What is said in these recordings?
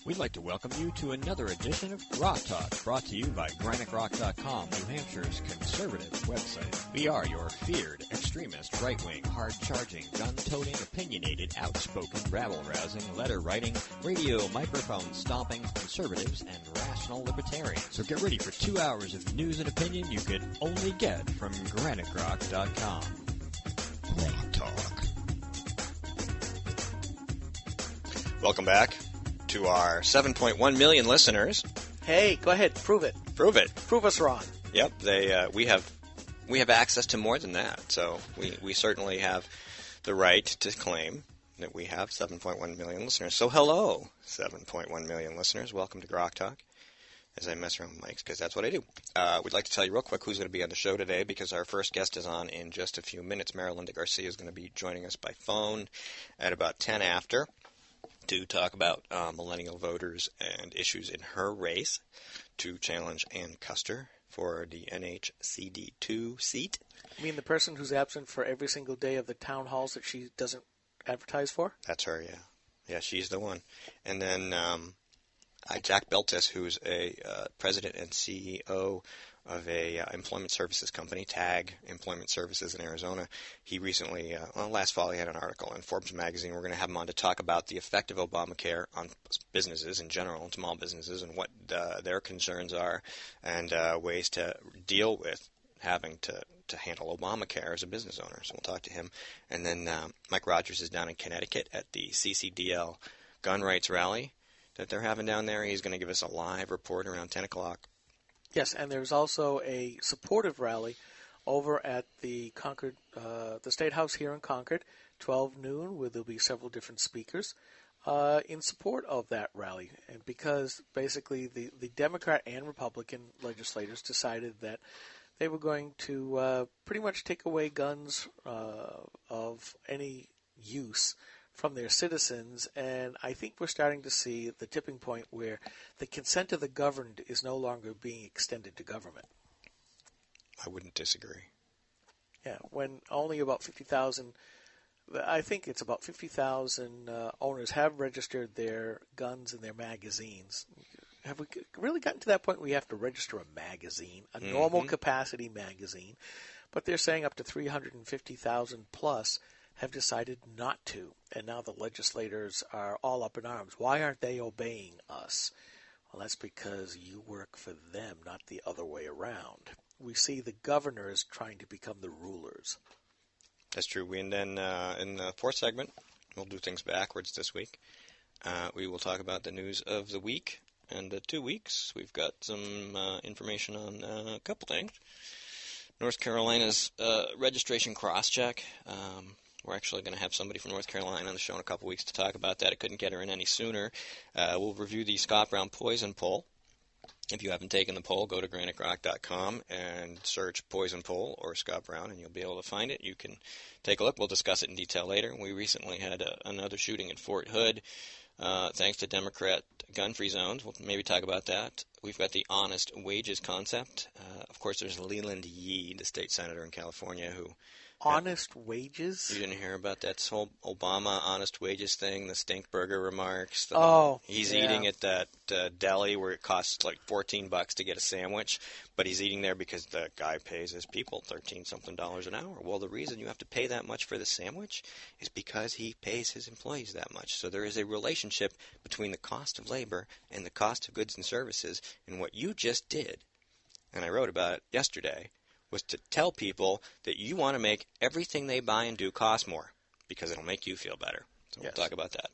We'd like to welcome you to another edition of Rock Talk, brought to you by GraniteRock.com, New Hampshire's conservative website. We are your feared, extremist, right-wing, hard-charging, gun-toting, opinionated, outspoken, rabble-rousing, letter-writing, radio microphone-stomping conservatives and rational libertarians. So get ready for 2 hours of news and opinion you could only get from GraniteRock.com. Rock Talk. Welcome back to our 7.1 million listeners. Hey, go ahead, prove it. Prove it. Prove us wrong. Yep, we have access to more than that. So we certainly have the right to claim that we have 7.1 million listeners. So hello, 7.1 million listeners. Welcome to Grok Talk. As I mess around with mics, because that's what I do. We'd like to tell you real quick who's going to be on the show today, because our first guest is on in just a few minutes. Marilinda Garcia is going to be joining us by phone at about 10 after. To talk about millennial voters and issues in her race to challenge Ann Custer for the NHCD2 seat. You mean the person who's absent for every single day of the town halls that she doesn't advertise for? That's her, yeah. Yeah, she's the one. And then Jack Biltis, who's a president and CEO of a employment services company, TAG Employment Services in Arizona. He recently, last fall, he had an article in Forbes magazine. We're going to have him on to talk about the effect of Obamacare on businesses in general, and small businesses, and what their concerns are, and ways to deal with having to handle Obamacare as a business owner. So we'll talk to him. And then Mike Rogers is down in Connecticut at the CCDL gun rights rally that they're having down there. He's going to give us a live report around 10 o'clock. Yes, and there's also a supportive rally over at the Concord, the State House here in Concord, 12 noon, where there'll be several different speakers in support of that rally. And because basically the Democrat and Republican legislators decided that they were going to pretty much take away guns of any use from their citizens, and I think we're starting to see the tipping point where the consent of the governed is no longer being extended to government. I wouldn't disagree. Yeah, when only about 50,000, I think it's about 50,000 owners have registered their guns and their magazines. Have we really gotten to that point where you have to register a magazine, a normal capacity magazine? But they're saying up to 350,000 plus have decided not to, and now the legislators are all up in arms. Why aren't they obeying us? Well, that's because you work for them, not the other way around. We see the governors trying to become the rulers. That's true. And then in the fourth segment, we'll do things backwards this week. We will talk about the news of the week and the 2 weeks. We've got some information on a couple things. North Carolina's registration cross-check. We're actually going to have somebody from North Carolina on the show in a couple weeks to talk about that. I couldn't get her in any sooner. We'll review the Scott Brown poison poll. If you haven't taken the poll, go to GraniteRock.com and search poison poll or Scott Brown, and you'll be able to find it. You can take a look. We'll discuss it in detail later. We recently had another shooting in Fort Hood, thanks to Democrat gun-free zones. We'll maybe talk about that. We've got the honest wages concept. Of course, there's Leland Yee, the state senator in California, who... Honest wages? You didn't hear about that whole Obama honest wages thing, the stink burger remarks? He's eating at that deli where it costs like $14 to get a sandwich, but he's eating there because the guy pays his people $13-something an hour. Well, the reason you have to pay that much for the sandwich is because he pays his employees that much. So there is a relationship between the cost of labor and the cost of goods and services, and what you just did, and I wrote about it yesterday, was to tell people that you want to make everything they buy and do cost more because it'll make you feel better. So we'll talk about that.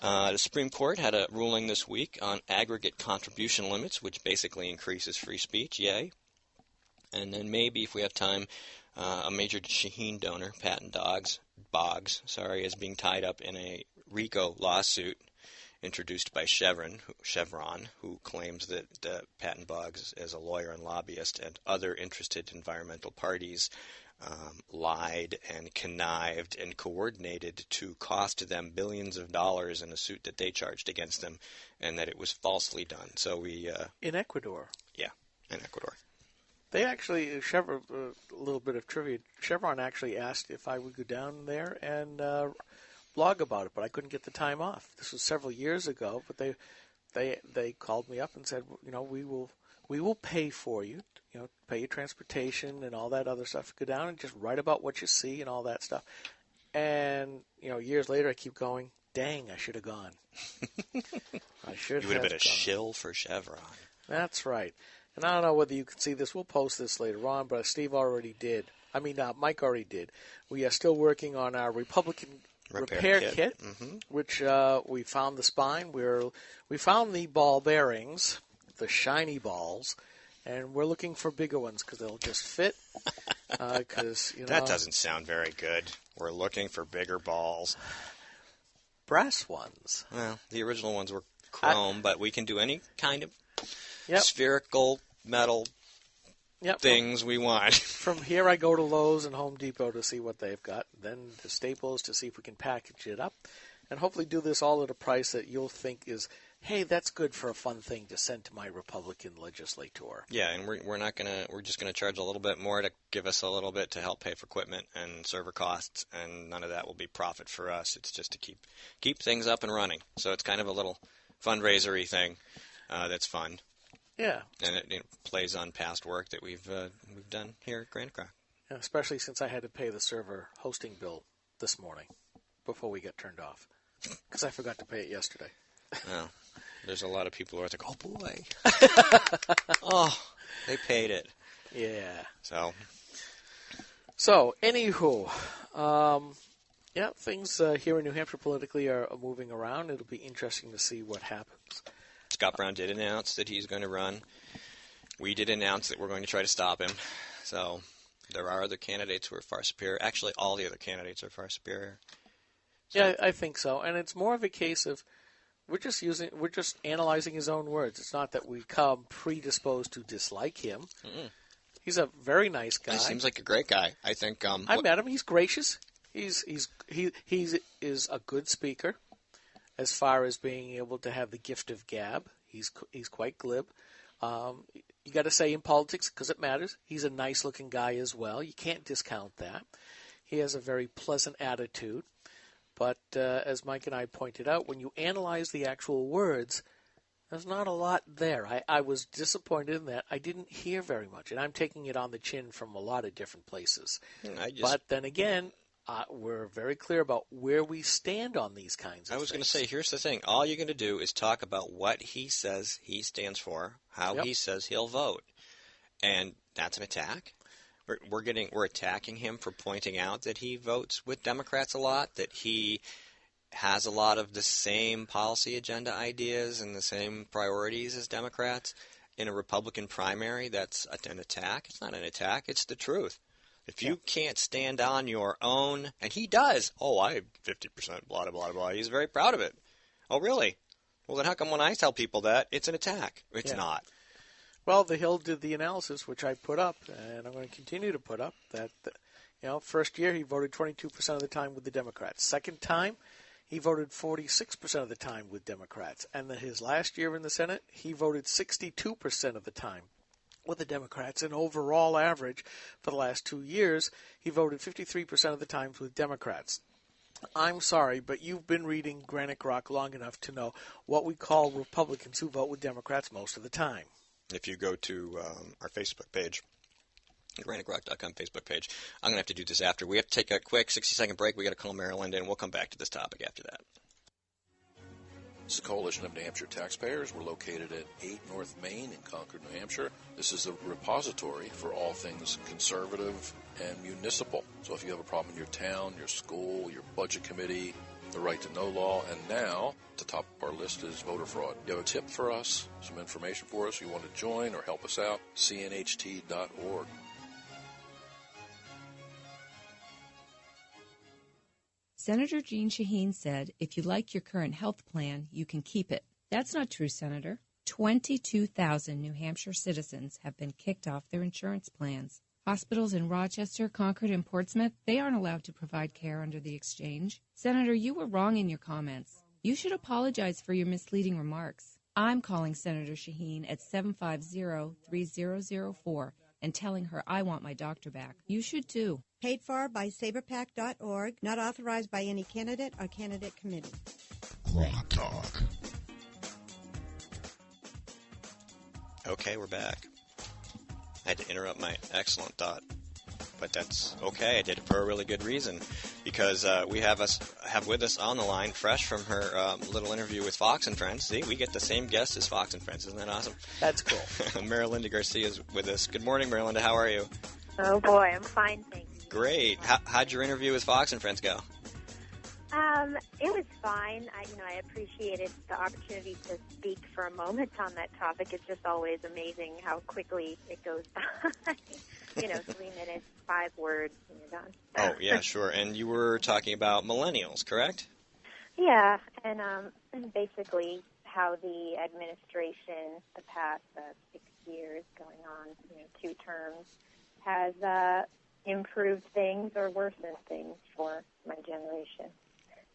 The Supreme Court had a ruling this week on aggregate contribution limits, which basically increases free speech. Yay. And then maybe, if we have time, a major Shaheen donor, Patton Boggs, is being tied up in a RICO lawsuit introduced by Chevron, who claims that Patton Boggs, as a lawyer and lobbyist, and other interested environmental parties lied and connived and coordinated to cost them billions of dollars in a suit that they charged against them, and that it was falsely done. So we in Ecuador. Yeah, in Ecuador. They actually, Chevron, a little bit of trivia, Chevron actually asked if I would go down there and blog about it, but I couldn't get the time off. This was several years ago, but they called me up and said, we will pay for you, pay your transportation and all that other stuff. Go down and just write about what you see and all that stuff. And years later, I keep going, dang, I should have gone. I should have. You would have been a shill for Chevron. That's right. And I don't know whether you can see this. We'll post this later on, but Steve already did. Mike already did. We are still working on our Republican repair kit, which we found the spine. We found the ball bearings, the shiny balls, and we're looking for bigger ones because they'll just fit. That doesn't sound very good. We're looking for bigger balls. Brass ones. Well, the original ones were chrome, but we can do any kind of Yep. spherical metal things we want. From here, I go to Lowe's and Home Depot to see what they've got, then to Staples to see if we can package it up, and hopefully do this all at a price that you'll think is, hey, that's good for a fun thing to send to my Republican legislator. Yeah, and we're just gonna charge a little bit more to give us a little bit to help pay for equipment and server costs, and none of that will be profit for us. It's just to keep things up and running. So it's kind of a little fundraisery thing that's fun. Yeah, and it plays on past work that we've done here at Granite Rock. Yeah, especially since I had to pay the server hosting bill this morning before we got turned off because I forgot to pay it yesterday. Oh, there's a lot of people who are like, oh boy, oh, they paid it. Yeah. So anywho, things here in New Hampshire politically are moving around. It'll be interesting to see what happens. Scott Brown did announce that he's going to run. We did announce that we're going to try to stop him. So there are other candidates who are far superior. Actually, all the other candidates are far superior. So. Yeah, I think so. And it's more of a case of we're just analyzing his own words. It's not that we come predisposed to dislike him. Mm-mm. He's a very nice guy. He seems like a great guy. I think. I met him. He's gracious. He is a good speaker. As far as being able to have the gift of gab, he's quite glib. You got to say in politics because it matters. He's a nice-looking guy as well. You can't discount that. He has a very pleasant attitude. But as Mike and I pointed out, when you analyze the actual words, there's not a lot there. I was disappointed in that. I didn't hear very much, and I'm taking it on the chin from a lot of different places. But then again, we're very clear about where we stand on these kinds of things. I was going to say, here's the thing. All you're going to do is talk about what he says he stands for, how he says he'll vote. And that's an attack. We're attacking him for pointing out that he votes with Democrats a lot, that he has a lot of the same policy agenda ideas and the same priorities as Democrats. In a Republican primary, that's an attack. It's not an attack. It's the truth. If you can't stand on your own, and he does. Oh, I have 50%, blah, blah, blah, blah. He's very proud of it. Oh, really? Well, then how come when I tell people that, it's an attack? It's not. Well, the Hill did the analysis, which I put up, and I'm going to continue to put up, that, first year he voted 22% of the time with the Democrats. Second time, he voted 46% of the time with Democrats. And then his last year in the Senate, he voted 62% of the time with the Democrats. And overall average for the last 2 years, he voted 53% of the times with Democrats. I'm sorry, but you've been reading Granite Rock long enough to know what we call Republicans who vote with Democrats most of the time. If you go to our Facebook page, GraniteRock.com Facebook page, I'm going to have to do this after. We have to take a quick 60-second break. We got to call Marilinda, and we'll come back to this topic after that. This is the Coalition of New Hampshire Taxpayers. We're located at 8 North Main in Concord, New Hampshire. This is a repository for all things conservative and municipal. So if you have a problem in your town, your school, your budget committee, the right to know law, and now, at the top of our list is voter fraud. You have a tip for us, some information for us, you want to join or help us out, cnht.org. Senator Jeanne Shaheen said, if you like your current health plan, you can keep it. That's not true, Senator. 22,000 New Hampshire citizens have been kicked off their insurance plans. Hospitals in Rochester, Concord, and Portsmouth, they aren't allowed to provide care under the exchange. Senator, you were wrong in your comments. You should apologize for your misleading remarks. I'm calling Senator Shaheen at 750-3004 and telling her I want my doctor back. You should too. Paid for by SaberPac.org, not authorized by any candidate or candidate committee. Rock Talk. Okay, we're back. I had to interrupt my excellent thought, but that's okay. I did it for a really good reason, because we have with us on the line, fresh from her little interview with Fox and Friends. See, we get the same guest as Fox and Friends. Isn't that awesome? That's cool. Marilinda Garcia is with us. Good morning, Marilinda. How are you? Oh boy, I'm fine, thank you. Great. How'd your interview with Fox and Friends go? It was fine. I appreciated the opportunity to speak for a moment on that topic. It's just always amazing how quickly it goes by. 3 minutes, 5 words, and you're done. Oh, yeah, sure. And you were talking about millennials, correct? Yeah, and basically how the administration, the past 6 years going on, 2 terms, has improved things or worsened things for my generation.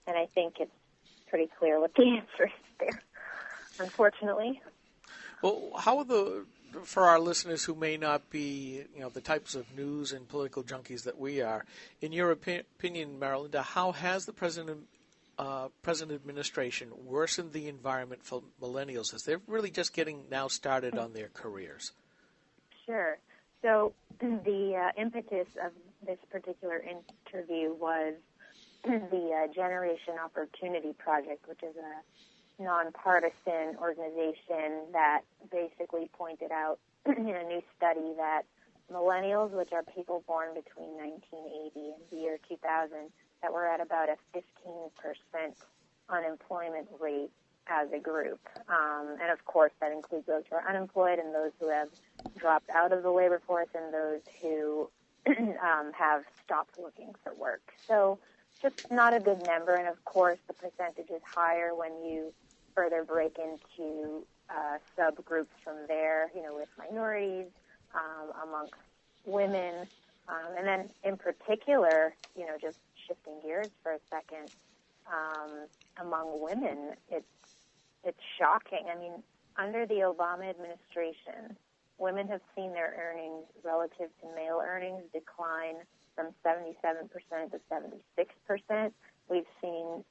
And I think it's pretty clear what the answer is there, unfortunately. Well, how are for our listeners who may not be, the types of news and political junkies that we are, in your opinion, Marilinda, how has the present administration worsened the environment for millennials as they're really just getting now started on their careers? Sure. So the impetus of this particular interview was the Generation Opportunity Project, which is a nonpartisan organization that basically pointed out in a new study that millennials, which are people born between 1980 and the year 2000, that were at about a 15% unemployment rate as a group. And of course, that includes those who are unemployed and those who have dropped out of the labor force and those who have stopped looking for work. So just not a good number. And of course, the percentage is higher when you further break into subgroups from there, with minorities, amongst women. And then in particular, just shifting gears for a second, among women, it's shocking. I mean, under the Obama administration, women have seen their earnings relative to male earnings decline from 77% to 76%. We've seen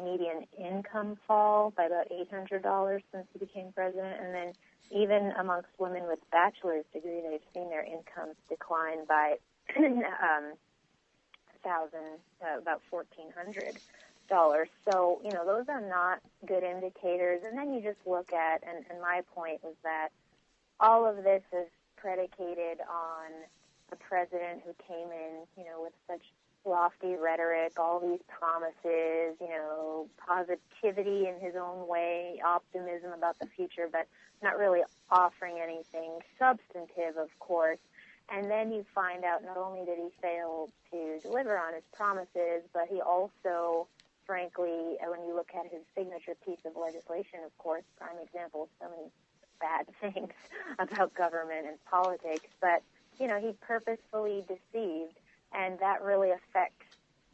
median income fall by about $800 since he became president. And then even amongst women with bachelor's degree, they've seen their incomes decline by about $1,400. So, those are not good indicators. And then you just look at, and my point was that all of this is predicated on a president who came in, with such lofty rhetoric, all these promises, positivity in his own way, optimism about the future, but not really offering anything substantive, of course. And then you find out not only did he fail to deliver on his promises, but he also, frankly, when you look at his signature piece of legislation, of course, prime example of so many bad things about government and politics, but, he purposefully deceived, and that really affects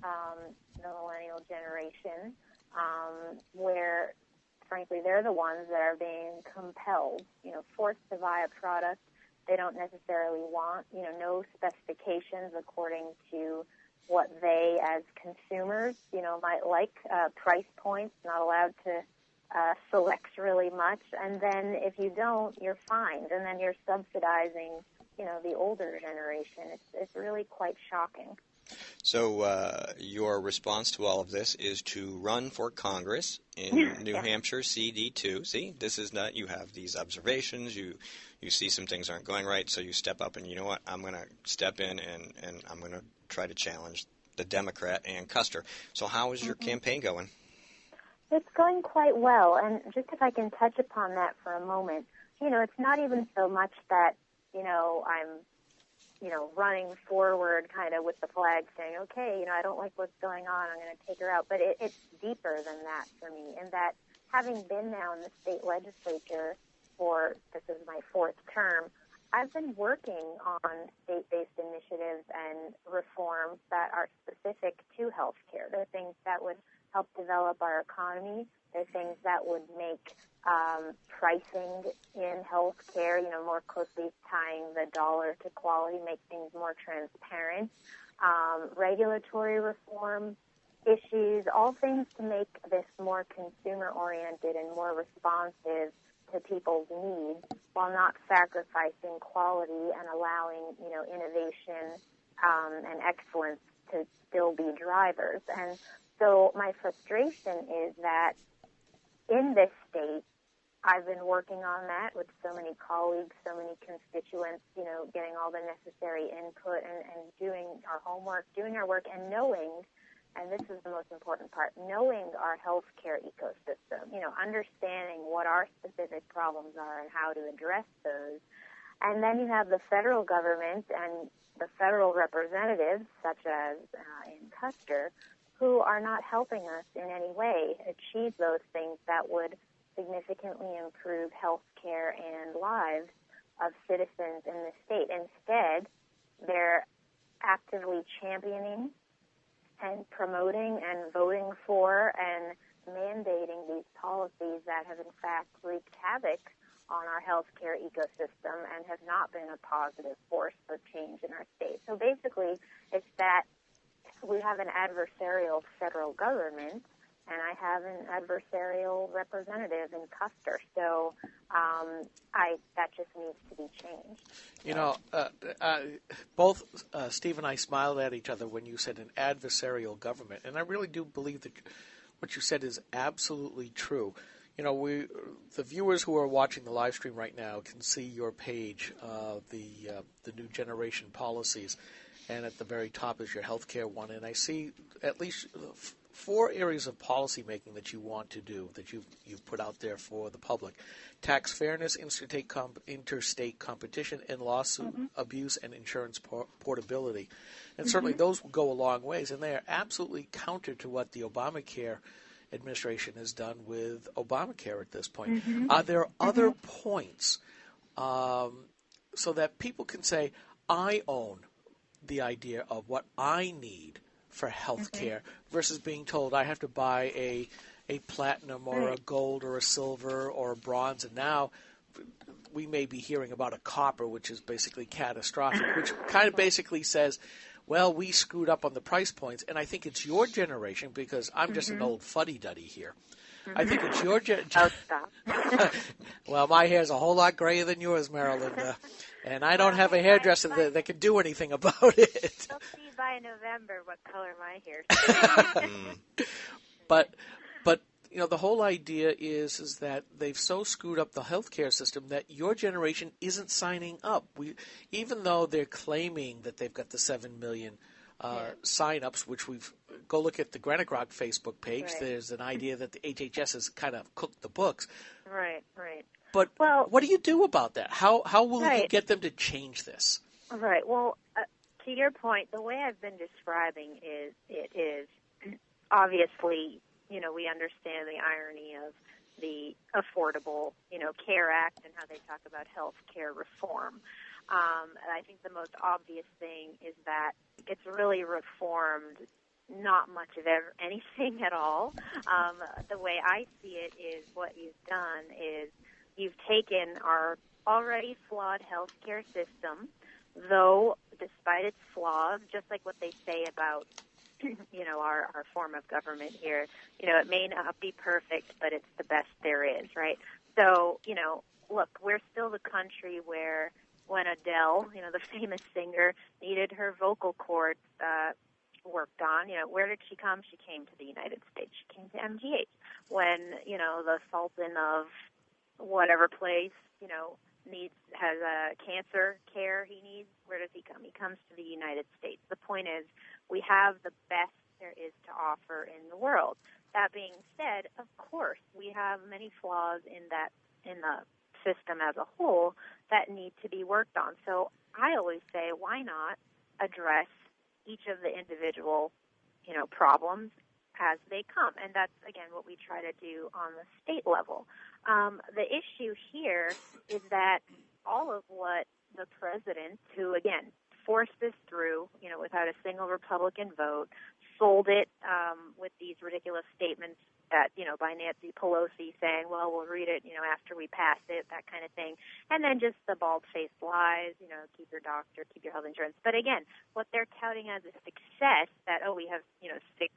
the millennial generation, where, frankly, they're the ones that are being compelled, forced to buy a product they don't necessarily want, no specifications according to what they as consumers, might like, price points, not allowed to select really much. And then if you don't, you're fined. And then you're subsidizing, the older generation. It's really quite shocking. So your response to all of this is to run for Congress in New Hampshire, CD2. See, this is not, you have these observations, you see some things aren't going right, so you step up and, you know what, I'm going to step in and I'm going to try to challenge the Democrat Ann Custer. So how is your campaign going? It's going quite well, and just if I can touch upon that for a moment, it's not even so much that, I'm running forward kind of with the flag saying, okay, I don't like what's going on, I'm going to take her out. But it's deeper than that for me, in that having been now in the state legislature for, this is my 4th term, I've been working on state-based initiatives and reforms that are specific to healthcare. They're things that would help develop our economy. They're things that would make pricing in healthcare, more closely tying the dollar to quality, make things more transparent. Regulatory reform, issues, all things to make this more consumer-oriented and more responsive to people's needs while not sacrificing quality and allowing, innovation and excellence to still be drivers. And so my frustration is that in this state, I've been working on that with so many colleagues, so many constituents, getting all the necessary input and doing our homework, doing our work, and knowing, and this is the most important part, knowing our healthcare ecosystem, understanding what our specific problems are and how to address those. And then you have the federal government and the federal representatives, such as in Custer, who are not helping us in any way achieve those things that would significantly improve health care and lives of citizens in the state. Instead, they're actively championing and promoting and voting for and mandating these policies that have in fact wreaked havoc on our healthcare ecosystem and have not been a positive force for change in our state. So basically, it's that we have an adversarial federal government, and I have an adversarial representative in Custer. So that just needs to be changed. Both Steve and I smiled at each other when you said an adversarial government, and I really do believe that what you said is absolutely true. The viewers who are watching the live stream right now can see your page, the new generation policies, and at the very top is your healthcare one. And I see at least 4 areas of policy making that you want to do, that you've put out there for the public: tax fairness, interstate competition, and lawsuit abuse, and insurance portability. And certainly those will go a long ways, and they are absolutely counter to what the Obamacare administration has done with Obamacare at this point. Are there other points so that people can say, I own the idea of what I need for health care versus being told I have to buy a platinum or a gold or a silver or a bronze, and now we may be hearing about a copper, which is basically catastrophic, which kind of basically says, well, we screwed up on the price points. And I think it's your generation, because I'm just an old fuddy-duddy here. I think it's your generation. Well, my hair's a whole lot grayer than yours, Marilinda. And I don't have a hairdresser that can do anything about it. You'll see by November what color my hair is. But the whole idea is that they've so screwed up the healthcare system that your generation isn't signing up. Even though they're claiming that they've got the 7 million sign-ups, which go look at the Granick Rock Facebook page. Right. There's an idea that the HHS has kind of cooked the books. Right. But what do you do about that? How will you get them to change this? Right. Well, to your point, the way I've been describing it is obviously, we understand the irony of the Affordable, Care Act and how they talk about health care reform. And I think the most obvious thing is that it's really reformed not much of anything at all. The way I see it is what you've done is you've taken our already flawed healthcare system, though despite its flaws, just like what they say about our form of government here, it may not be perfect, but it's the best there is, right? So, look, we're still the country where when Adele, the famous singer, needed her vocal cords worked on, where did she come? She came to the United States. She came to MGH. When, the Sultan of whatever place, has a cancer care he needs, where does he come? He comes to the United States. The point is, we have the best there is to offer in the world. That being said, of course, we have many flaws in the system as a whole that need to be worked on. So I always say, why not address each of the individual, problems as they come? And that's, again, what we try to do on the state level. The issue here is that all of what the president, who, again, forced this through, without a single Republican vote, sold it with these ridiculous statements that, by Nancy Pelosi saying, well, we'll read it, after we pass it, that kind of thing. And then just the bald-faced lies, keep your doctor, keep your health insurance. But again, what they're touting as a success, that, we have, 6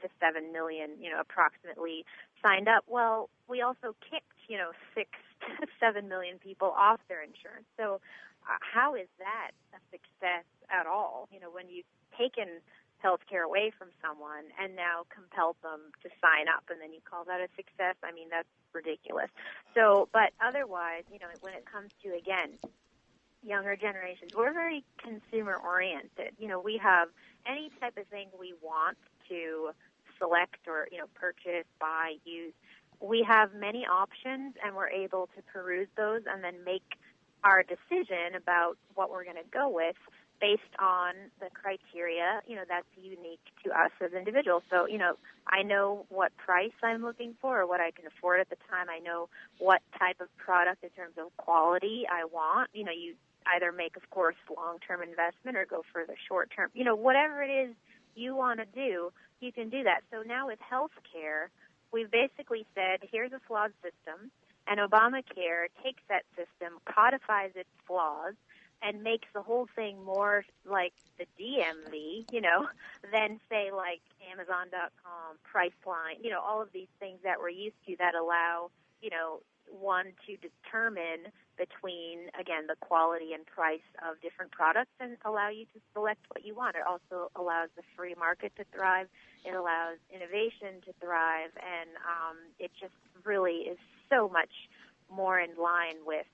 to 7 million, approximately signed up. Well, we also kicked, 6 to 7 million people off their insurance. So how is that a success at all? When you've taken health care away from someone and now compelled them to sign up, and then you call that a success? I mean, that's ridiculous. So, but otherwise, when it comes to, again, younger generations, we're very consumer-oriented. We have any type of thing we want to select or, purchase, buy, use. We have many options, and we're able to peruse those and then make our decision about what we're going to go with based on the criteria, that's unique to us as individuals. So, I know what price I'm looking for or what I can afford at the time. I know what type of product in terms of quality I want. You either make, of course, long-term investment or go for the short-term. Whatever it is you want to do, you can do that. So now with health care, we've basically said, here's a flawed system, and Obamacare takes that system, codifies its flaws, and makes the whole thing more like the DMV, than, say, like Amazon.com, Priceline, all of these things that we're used to that allow, one to determine between, again, the quality and price of different products and allow you to select what you want. It also allows the free market to thrive. It allows innovation to thrive. And it just really is so much more in line with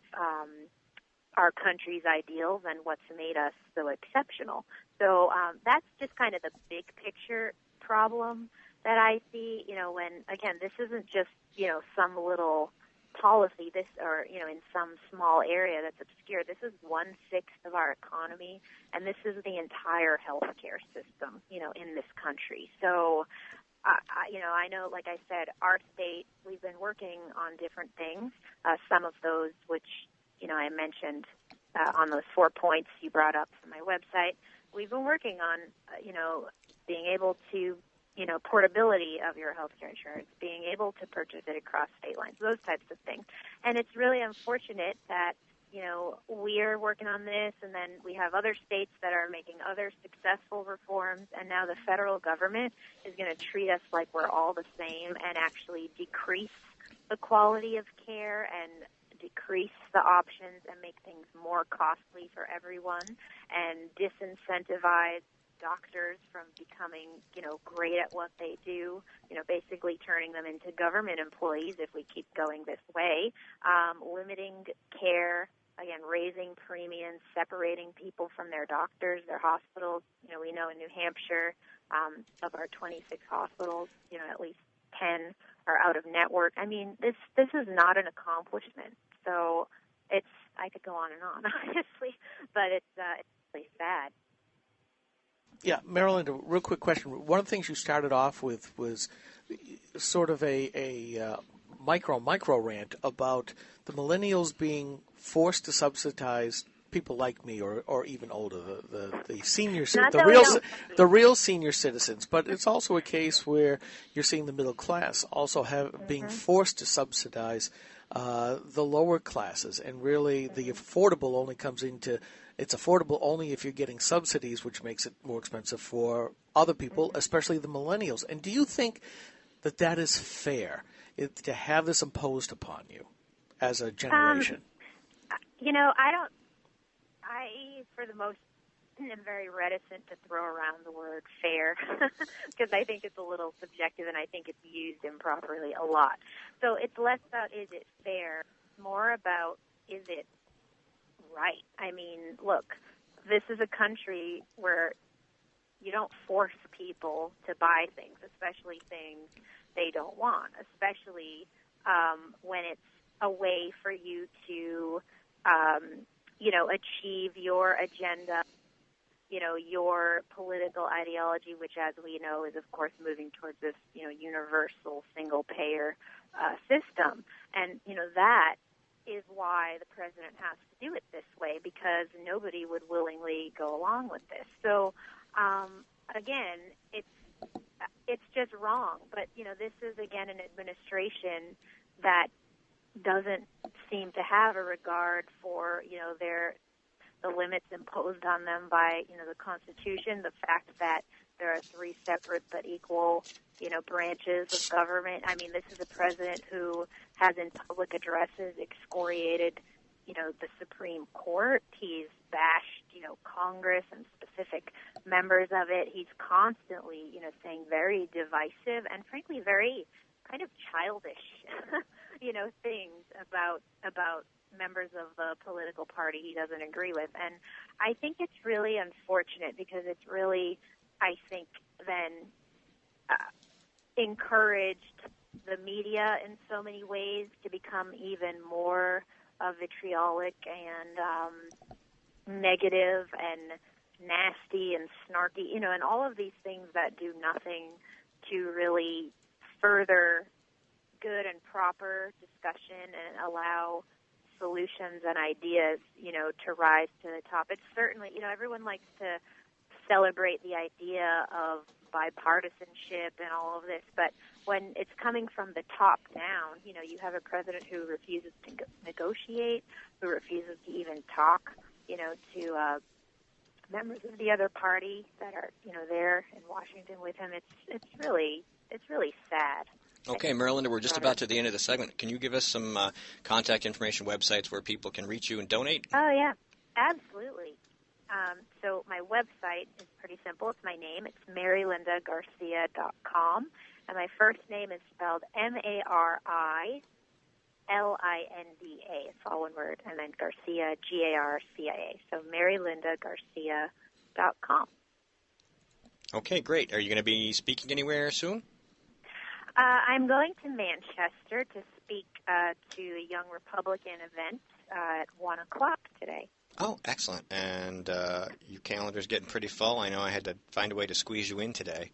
our country's ideals and what's made us so exceptional. So that's just kind of the big picture problem that I see, when, again, this isn't just, some little policy, in some small area that's obscure. This is 1/6 of our economy, and this is the entire healthcare system, in this country. So, I know, like I said, our state, we've been working on different things. Some of those which, I mentioned on those 4 points you brought up from my website, we've been working on, being able to, portability of your health care insurance, being able to purchase it across state lines, those types of things. And it's really unfortunate that, we're working on this, and then we have other states that are making other successful reforms, and now the federal government is going to treat us like we're all the same and actually decrease the quality of care and decrease the options and make things more costly for everyone and disincentivize doctors from becoming, great at what they do, basically turning them into government employees if we keep going this way, limiting care, again, raising premiums, separating people from their doctors, their hospitals. We know in New Hampshire, of our 26 hospitals, at least 10 are out of network. I mean, this is not an accomplishment. So I could go on and on, obviously, but it's really sad. Yeah, Marilinda, real quick question. One of the things you started off with was sort of a micro rant about the millennials being forced to subsidize people like me or even older, the senior, the real senior citizens. But it's also a case where you're seeing the middle class also being forced to subsidize the lower classes, and really the affordable only comes into. It's affordable only if you're getting subsidies, which makes it more expensive for other people, especially the millennials. And do you think that is fair, to have this imposed upon you as a generation? I, for the most, am very reticent to throw around the word fair because I think it's a little subjective and I think it's used improperly a lot. So it's less about is it fair, more about is it right. I mean, look, this is a country where you don't force people to buy things, especially things they don't want, especially when it's a way for you to, achieve your agenda, your political ideology, which, as we know, is, of course, moving towards this, universal single-payer system. And, that is why the president has to do it this way, because nobody would willingly go along with this. So, again, it's just wrong. But, this is, again, an administration that doesn't seem to have a regard for, the limits imposed on them by, the Constitution, the fact that there are 3 separate but equal, branches of government. I mean, this is a president who has in public addresses excoriated, the Supreme Court. He's bashed, Congress and specific members of it. He's constantly, saying very divisive and frankly very kind of childish, things about members of the political party he doesn't agree with. And I think it's really unfortunate because it's really, I think, then encouraged the media in so many ways to become even more vitriolic and negative and nasty and snarky, and all of these things that do nothing to really further good and proper discussion and allow solutions and ideas, to rise to the top. It's certainly, everyone likes to celebrate the idea of bipartisanship and all of this, but when it's coming from the top down, you have a president who refuses to negotiate, who refuses to even talk, to members of the other party that are, there in Washington with him. It's really sad. Okay, Marilinda, we're just about to the end of the segment. Can you give us some contact information, websites where people can reach you and donate? Oh, yeah, absolutely. So my website is pretty simple. It's my name. It's marilindagarcia.com. And my first name is spelled Marilinda. It's all one word. And then Garcia, Garcia. So marilindagarcia.com. Okay, great. Are you going to be speaking anywhere soon? I'm going to Manchester to speak to a Young Republican event at 1 o'clock today. Oh, excellent. And your calendar's getting pretty full. I know I had to find a way to squeeze you in today.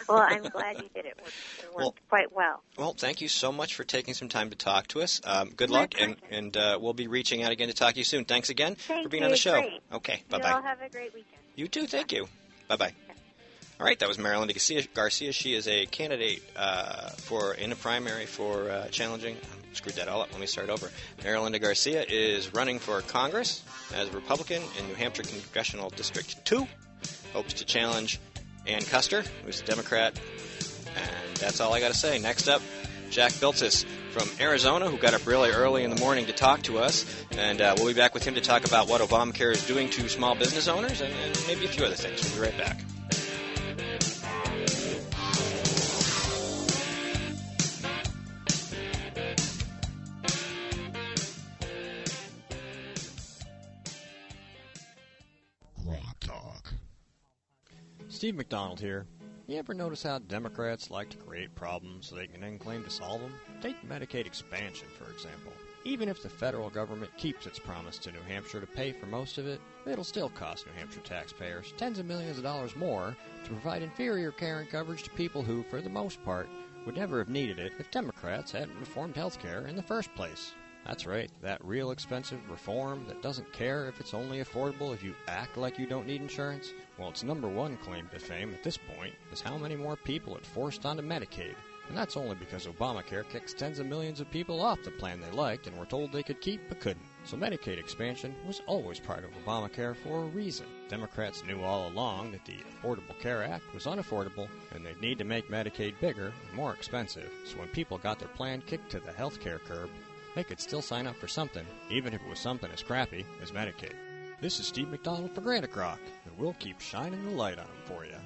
Well, I'm glad you did it. It worked quite well. Well, thank you so much for taking some time to talk to us. Good luck, and we'll be reaching out again to talk to you soon. Thanks again for being on the show. Great. Okay, bye-bye. You all have a great weekend. You too, thank you. Bye-bye. All right, that was Marilinda Garcia. She is a candidate in a primary for challenging. I screwed that all up. Let me start over. Marilinda Garcia is running for Congress as a Republican in New Hampshire Congressional District 2. Hopes to challenge Ann Custer, who's a Democrat. And that's all I got to say. Next up, Jack Biltis from Arizona, who got up really early in the morning to talk to us. And we'll be back with him to talk about what Obamacare is doing to small business owners and maybe a few other things. We'll be right back. Steve McDonald here. You ever notice how Democrats like to create problems so they can then claim to solve them? Take Medicaid expansion, for example. Even if the federal government keeps its promise to New Hampshire to pay for most of it, it'll still cost New Hampshire taxpayers tens of millions of dollars more to provide inferior care and coverage to people who, for the most part, would never have needed it if Democrats hadn't reformed health care in the first place. That's right, that real expensive reform that doesn't care if it's only affordable if you act like you don't need insurance. Well, its number one claim to fame at this point is how many more people it forced onto Medicaid. And that's only because Obamacare kicks tens of millions of people off the plan they liked and were told they could keep but couldn't. So Medicaid expansion was always part of Obamacare for a reason. Democrats knew all along that the Affordable Care Act was unaffordable and they'd need to make Medicaid bigger and more expensive. So when people got their plan kicked to the health care curb, they could still sign up for something, even if it was something as crappy as Medicaid. This is Steve McDonald for Granite Rock, and we'll keep shining the light on them for you.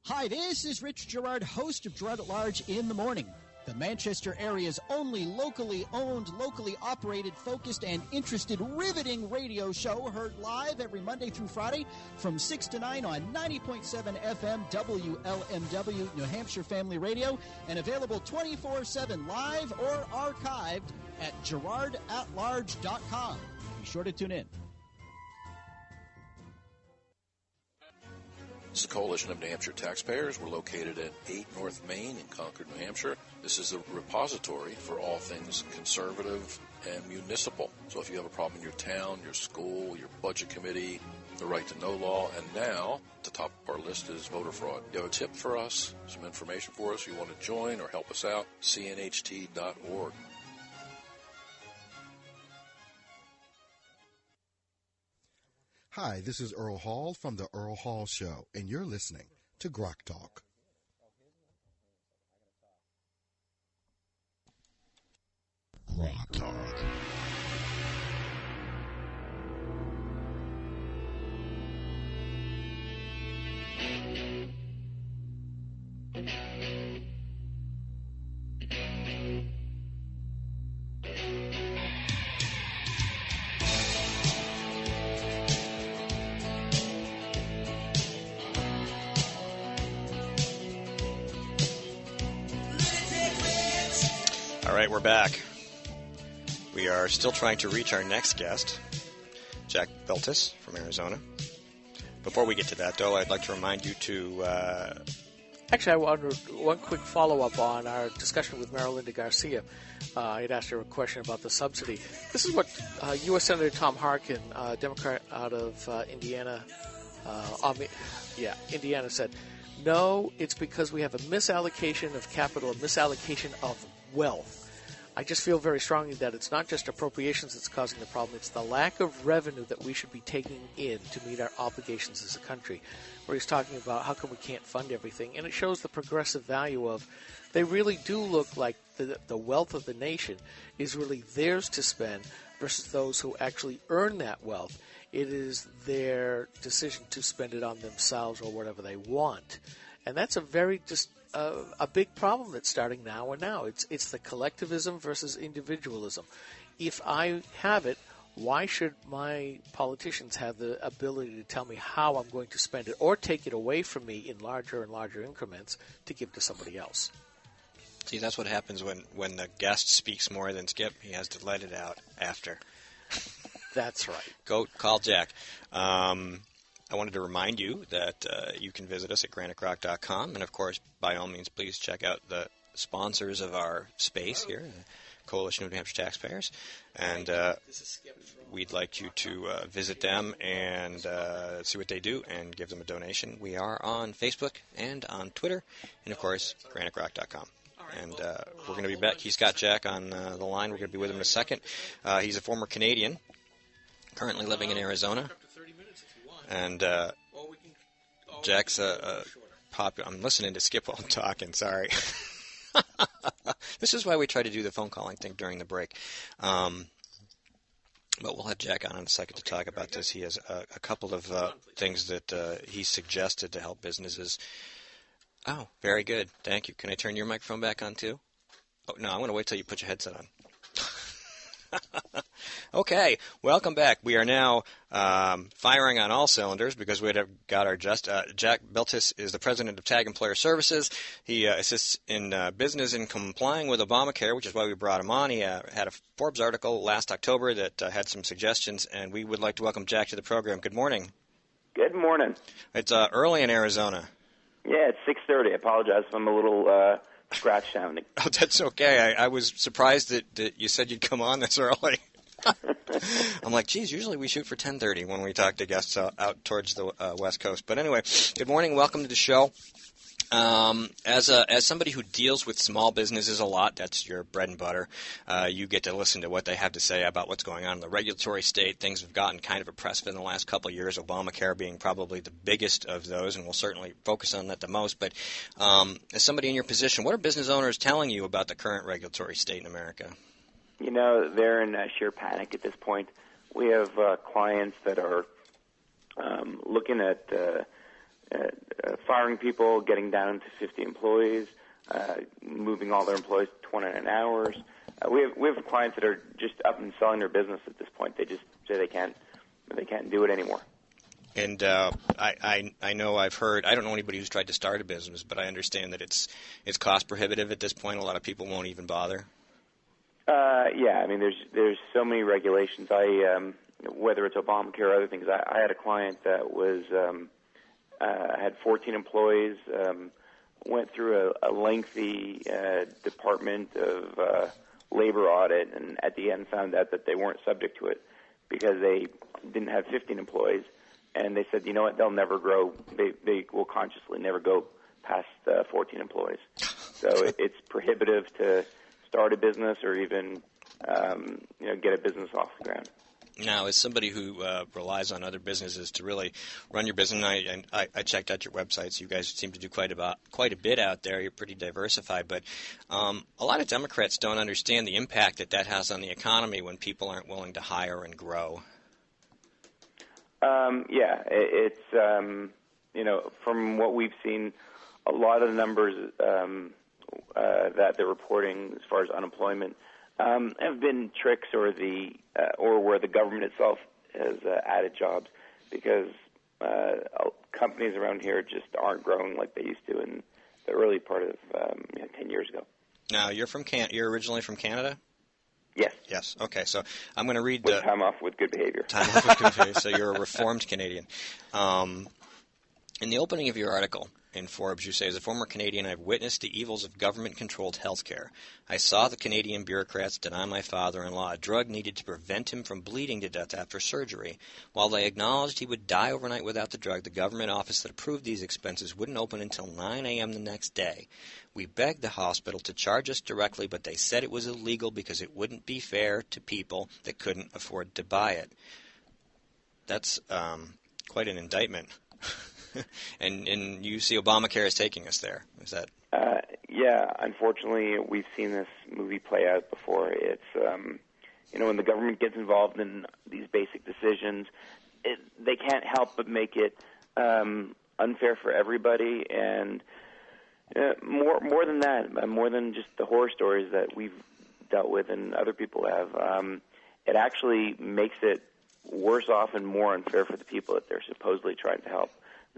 Hi, this is Rich Gerard, host of Gerard at Large in the Morning, the Manchester area's only locally owned, locally operated, focused, and interested, riveting radio show, heard live every Monday through Friday from 6 to 9 on 90.7 FM WLMW, New Hampshire Family Radio, and available 24/7 live or archived at GerardAtLarge.com. Be sure to tune in. This is the Coalition of New Hampshire Taxpayers. We're located at 8 North Main in Concord, New Hampshire. This is a repository for all things conservative and municipal. So if you have a problem in your town, your school, your budget committee, the right to know law, and now at the top of our list is voter fraud. You have a tip for us, some information for us, you want to join or help us out, cnht.org. Hi, this is Earl Hall from The Earl Hall Show, and you're listening to Grok Talk. Grok Talk. All right, we're back. We are still trying to reach our next guest, Jack Biltis from Arizona. Before we get to that, though, I'd like to remind you to... Actually, I wanted one quick follow-up on our discussion with Marilinda Garcia. I had asked her a question about the subsidy. This is what U.S. Senator Tom Harkin, Democrat out of Indiana, Indiana said. No, it's because we have a misallocation of capital, a misallocation of wealth. I just feel very strongly that it's not just appropriations that's causing the problem, it's the lack of revenue that we should be taking in to meet our obligations as a country. Where he's talking about how come we can't fund everything, and it shows the progressive value of they really do look like the wealth of the nation is really theirs to spend versus those who actually earn that wealth. It is their decision to spend it on themselves or whatever they want. And that's a very a big problem that's starting now and now. It's the collectivism versus individualism. If I have it, why should my politicians have the ability to tell me how I'm going to spend it or take it away from me in larger and larger increments to give to somebody else? See, that's what happens when the guest speaks more than Skip. He has to let it out after. That's right. Go call Jack. I wanted to remind you that you can visit us at graniterock.com, and of course, by all means, please check out the sponsors of our space here, the Coalition of New Hampshire Taxpayers, and we'd like you to visit them and see what they do and give them a donation. We are on Facebook and on Twitter, and of course, graniterock.com. And we're going to be back. He's got Jack on the line. We're going to be with him in a second. He's a former Canadian, currently living in Arizona. And Jack's popular. I'm listening to Skip while I'm talking. Sorry. This is why we try to do the phone calling thing during the break. But we'll have Jack on in a second to talk about this. He has a couple of things that he suggested to help businesses. Oh, very good. Thank you. Can I turn your microphone back on too? Oh, no, I'm going to wait till you put your headset on. Okay, welcome back. We are now firing on all cylinders because we have got our Jack Biltis is the president of Tag Employer Services. He assists in business in complying with Obamacare, which is why we brought him on. He had a Forbes article last October that had some suggestions, and we would like to welcome Jack to the program. Good morning. Good morning. It's early in Arizona. Yeah, it's 6:30. I apologize if I'm a little scratch sounding. Oh, that's okay. I was surprised that you said you'd come on this early. I'm like, geez, usually we shoot for 10:30 when we talk to guests out towards the West Coast. But anyway, good morning. Welcome to the show. As somebody who deals with small businesses a lot, that's your bread and butter. You get to listen to what they have to say about what's going on in the regulatory state. Things have gotten kind of oppressive in the last couple of years, Obamacare being probably the biggest of those, and we'll certainly focus on that the most. But as somebody in your position, what are business owners telling you about the current regulatory state in America? You know, they're in sheer panic at this point. We have clients that are looking at firing people, getting down to 50 employees, moving all their employees to 29 hours. We have clients that are just up and selling their business at this point. They just say they can't do it anymore. And I know I've heard, I don't know anybody who's tried to start a business, but I understand that it's cost prohibitive at this point. A lot of people won't even bother. Yeah, I mean, there's so many regulations. Whether it's Obamacare or other things, I had a client that was had 14 employees, went through a lengthy Department of Labor audit, and at the end found out that they weren't subject to it because they didn't have 15 employees. and they said, you know what, they'll never grow. They will consciously never go past 14 employees. So it's prohibitive to start a business or even get a business off the ground. Now, as somebody who relies on other businesses to really run your business, and I checked out your websites. You guys seem to do quite a bit out there. You're pretty diversified, but a lot of Democrats don't understand the impact that has on the economy when people aren't willing to hire and grow. It's from what we've seen, a lot of the numbers that they're reporting as far as unemployment have been tricks or where the government itself has added jobs, because companies around here just aren't growing like they used to in the early part of 10 years ago. Now, you're originally from Canada? Yes. Yes. Okay. So I'm going to read with time off with good behavior. Time off with good behavior. So you're a reformed Canadian. In the opening of your article in Forbes, you say, as a former Canadian, I've witnessed the evils of government-controlled health care. I saw the Canadian bureaucrats deny my father-in-law a drug needed to prevent him from bleeding to death after surgery. While they acknowledged he would die overnight without the drug, the government office that approved these expenses wouldn't open until 9 a.m. the next day. We begged the hospital to charge us directly, but they said it was illegal because it wouldn't be fair to people that couldn't afford to buy it. That's quite an indictment. and you see Obamacare is taking us there. Is that? Unfortunately, we've seen this movie play out before. It's, when the government gets involved in these basic decisions, they can't help but make it unfair for everybody. And more than that, more than just the horror stories that we've dealt with and other people have, it actually makes it worse off and more unfair for the people that they're supposedly trying to help.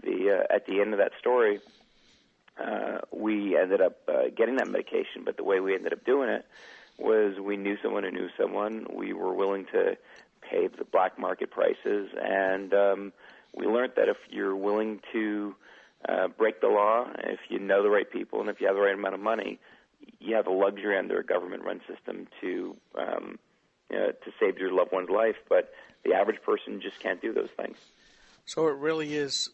At the end of that story, we ended up getting that medication, but the way we ended up doing it was we knew someone who knew someone. We were willing to pay the black market prices, and we learned that if you're willing to break the law, if you know the right people, and if you have the right amount of money, you have the luxury under a government-run system to save your loved one's life. But the average person just can't do those things. So it really is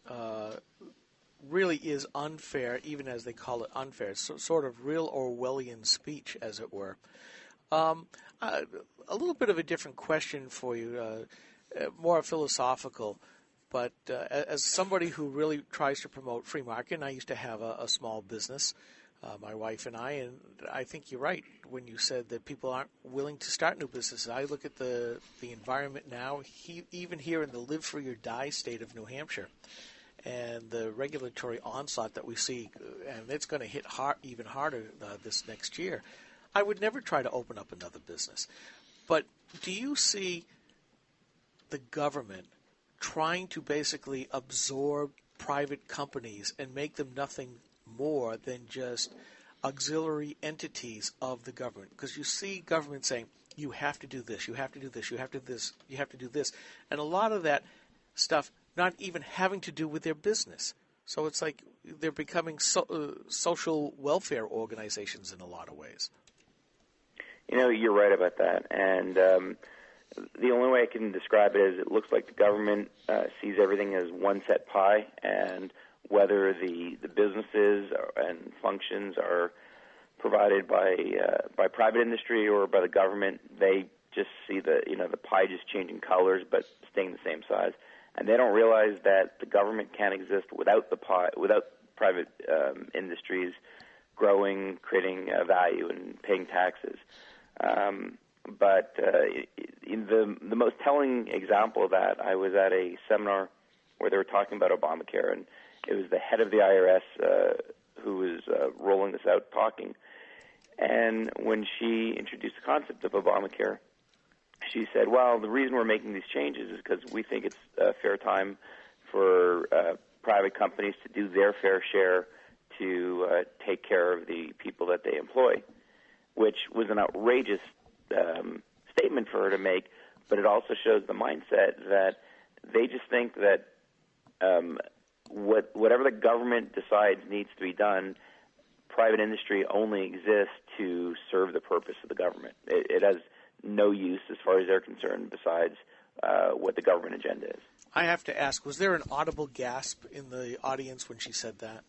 unfair, even as they call it unfair. It's sort of real Orwellian speech, as it were. A little bit of a different question for you, more philosophical, but as somebody who really tries to promote free market, and I used to have a small business, my wife and I think you're right when you said that people aren't willing to start new businesses. I look at the environment now, even here in the live free or die state of New Hampshire, and the regulatory onslaught that we see, and it's going to hit even harder this next year. I would never try to open up another business. But do you see the government trying to basically absorb private companies and make them nothing more than just auxiliary entities of the government? Because you see government saying, you have to do this, you have to do this, you have to do this, you have to do this. And a lot of that stuff not even having to do with their business. So it's like they're becoming social welfare organizations in a lot of ways. You're right about that. And the only way I can describe it is it looks like the government sees everything as one set pie, and whether the businesses and functions are provided by private industry or by the government, they just see the pie just changing colors but staying the same size. And they don't realize that the government can't exist without the pie, without private industries growing, creating value, and paying taxes. But the most telling example of that, I was at a seminar where they were talking about Obamacare, and it was the head of the IRS who was rolling this out talking. And when she introduced the concept of Obamacare, she said, well, the reason we're making these changes is because we think it's a fair time for private companies to do their fair share to take care of the people that they employ, which was an outrageous statement for her to make, but it also shows the mindset that they just think that whatever the government decides needs to be done, private industry only exists to serve the purpose of the government. It has no use as far as they're concerned besides what the government agenda is. I have to ask, was there an audible gasp in the audience when she said that?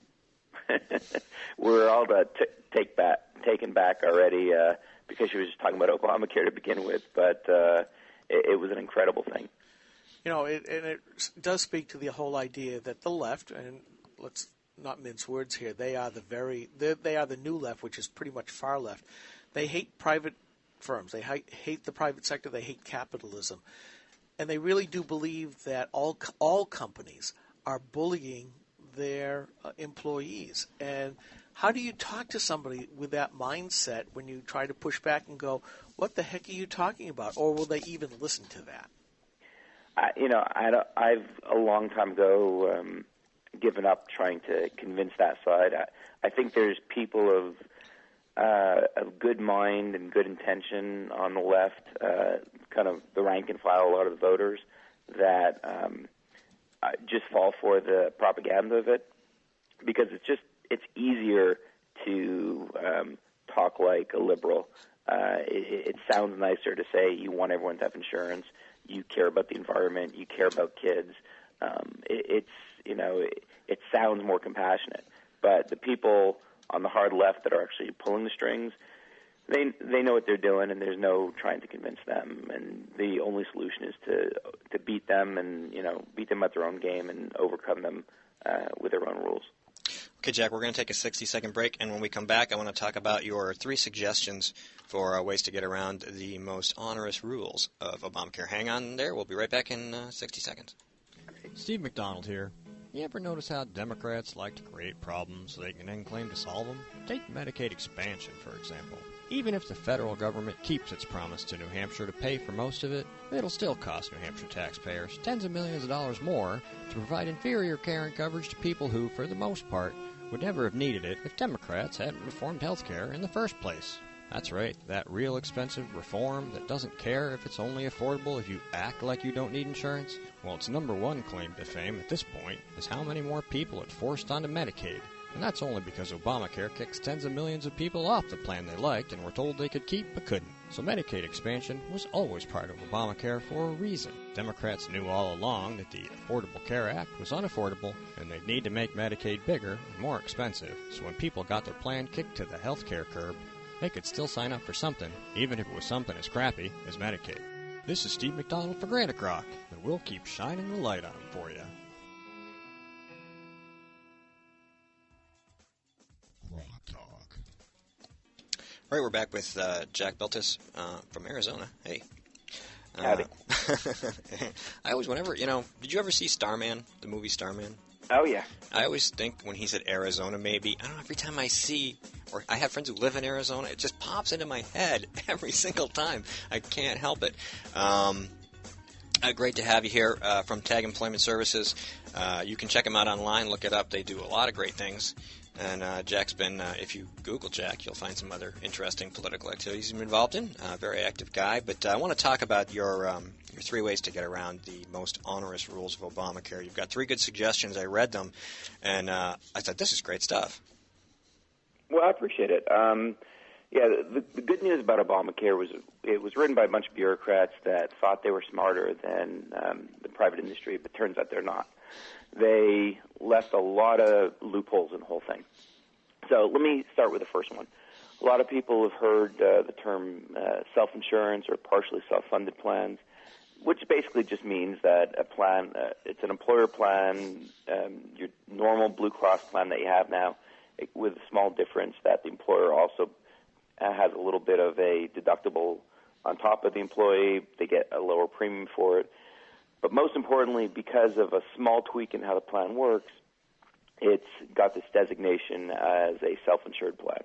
We're all taken back already because she was just talking about Obamacare to begin with, but it was an incredible thing. It does speak to the whole idea that the left, and let's not mince words here, they are the new left, which is pretty much far left. They hate private firms. They hate the private sector. They hate capitalism. And they really do believe that all companies are bullying their employees. And how do you talk to somebody with that mindset when you try to push back and go, what the heck are you talking about? Or will they even listen to that? I've a long time ago given up trying to convince that side. I think there's people of good mind and good intention on the left, kind of the rank and file, a lot of the voters, that just fall for the propaganda of it, because it's easier to talk like a liberal. It sounds nicer to say you want everyone to have insurance, you care about the environment, you care about kids. It sounds more compassionate. But the people on the hard left that are actually pulling the strings, they know what they're doing, and there's no trying to convince them. And the only solution is to beat them and beat them at their own game and overcome them with their own rules. Okay, Jack, we're going to take a 60-second break, and when we come back, I want to talk about your 3 suggestions for ways to get around the most onerous rules of Obamacare. Hang on there. We'll be right back in 60 seconds. Steve McDonald here. You ever notice how Democrats like to create problems so they can then claim to solve them? Take Medicaid expansion, for example. Even if the federal government keeps its promise to New Hampshire to pay for most of it, it'll still cost New Hampshire taxpayers tens of millions of dollars more to provide inferior care and coverage to people who, for the most part, would never have needed it if Democrats hadn't reformed health care in the first place. That's right, that real expensive reform that doesn't care if it's only affordable if you act like you don't need insurance. Well, its number one claim to fame at this point is how many more people it forced onto Medicaid. And that's only because Obamacare kicks tens of millions of people off the plan they liked and were told they could keep but couldn't. So Medicaid expansion was always part of Obamacare for a reason. Democrats knew all along that the Affordable Care Act was unaffordable and they'd need to make Medicaid bigger and more expensive. So when people got their plan kicked to the health care curb, they could still sign up for something, even if it was something as crappy as Medicaid. This is Steve McDonald for Granite Rock, and we'll keep shining the light on them for you. All right, we're back with Jack Biltis from Arizona. Hey. Howdy. I always, did you ever see Starman, the movie Starman? Oh, yeah. I always think when he said Arizona, maybe, I don't know, every time I see, or I have friends who live in Arizona, it just pops into my head every single time. I can't help it. Great to have you here from Tag Employment Services. You can check them out online, look it up. They do a lot of great things. And Jack's been, if you Google Jack, you'll find some other interesting political activities he's been involved in. Very active guy. But I want to talk about your 3 ways to get around the most onerous rules of Obamacare. You've got 3 good suggestions. I read them, and I thought, this is great stuff. Well, I appreciate it. The good news about Obamacare was it was written by a bunch of bureaucrats that thought they were smarter than the private industry, but turns out they're not. They left a lot of loopholes in the whole thing. So let me start with the first one. A lot of people have heard the term self-insurance or partially self-funded plans, which basically just means that a plan, it's an employer plan, your normal Blue Cross plan that you have now, with a small difference that the employer also has a little bit of a deductible on top of the employee. They get a lower premium for it. But most importantly, because of a small tweak in how the plan works, it's got this designation as a self-insured plan.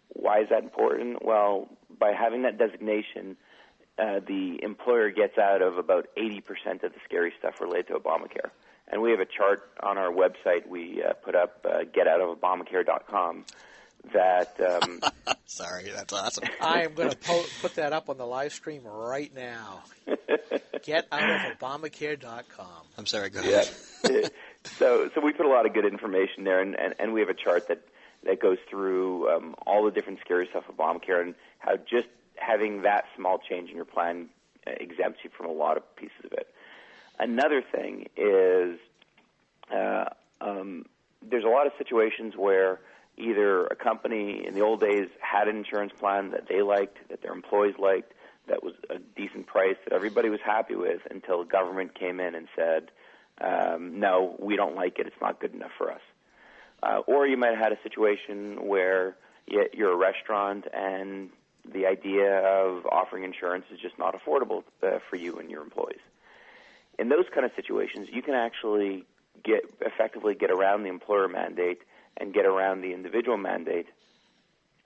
Why is that important? Well, by having that designation, the employer gets out of about 80% of the scary stuff related to Obamacare. And we have a chart on our website we put up, getoutofobamacare.com, that... Sorry, that's awesome. I am going to put that up on the live stream right now. Getoutofobamacare.com. I'm sorry, go ahead. Yeah. So we put a lot of good information there, and we have a chart that goes through all the different scary stuff of Obamacare and how just having that small change in your plan exempts you from a lot of pieces of it. Another thing is there's a lot of situations where either a company in the old days had an insurance plan that they liked, that their employees liked, that was a decent price, that everybody was happy with until the government came in and said, no, we don't like it, it's not good enough for us. Or you might have had a situation where you're a restaurant and the idea of offering insurance is just not affordable for you and your employees. In those kind of situations, you can actually effectively get around the employer mandate and get around the individual mandate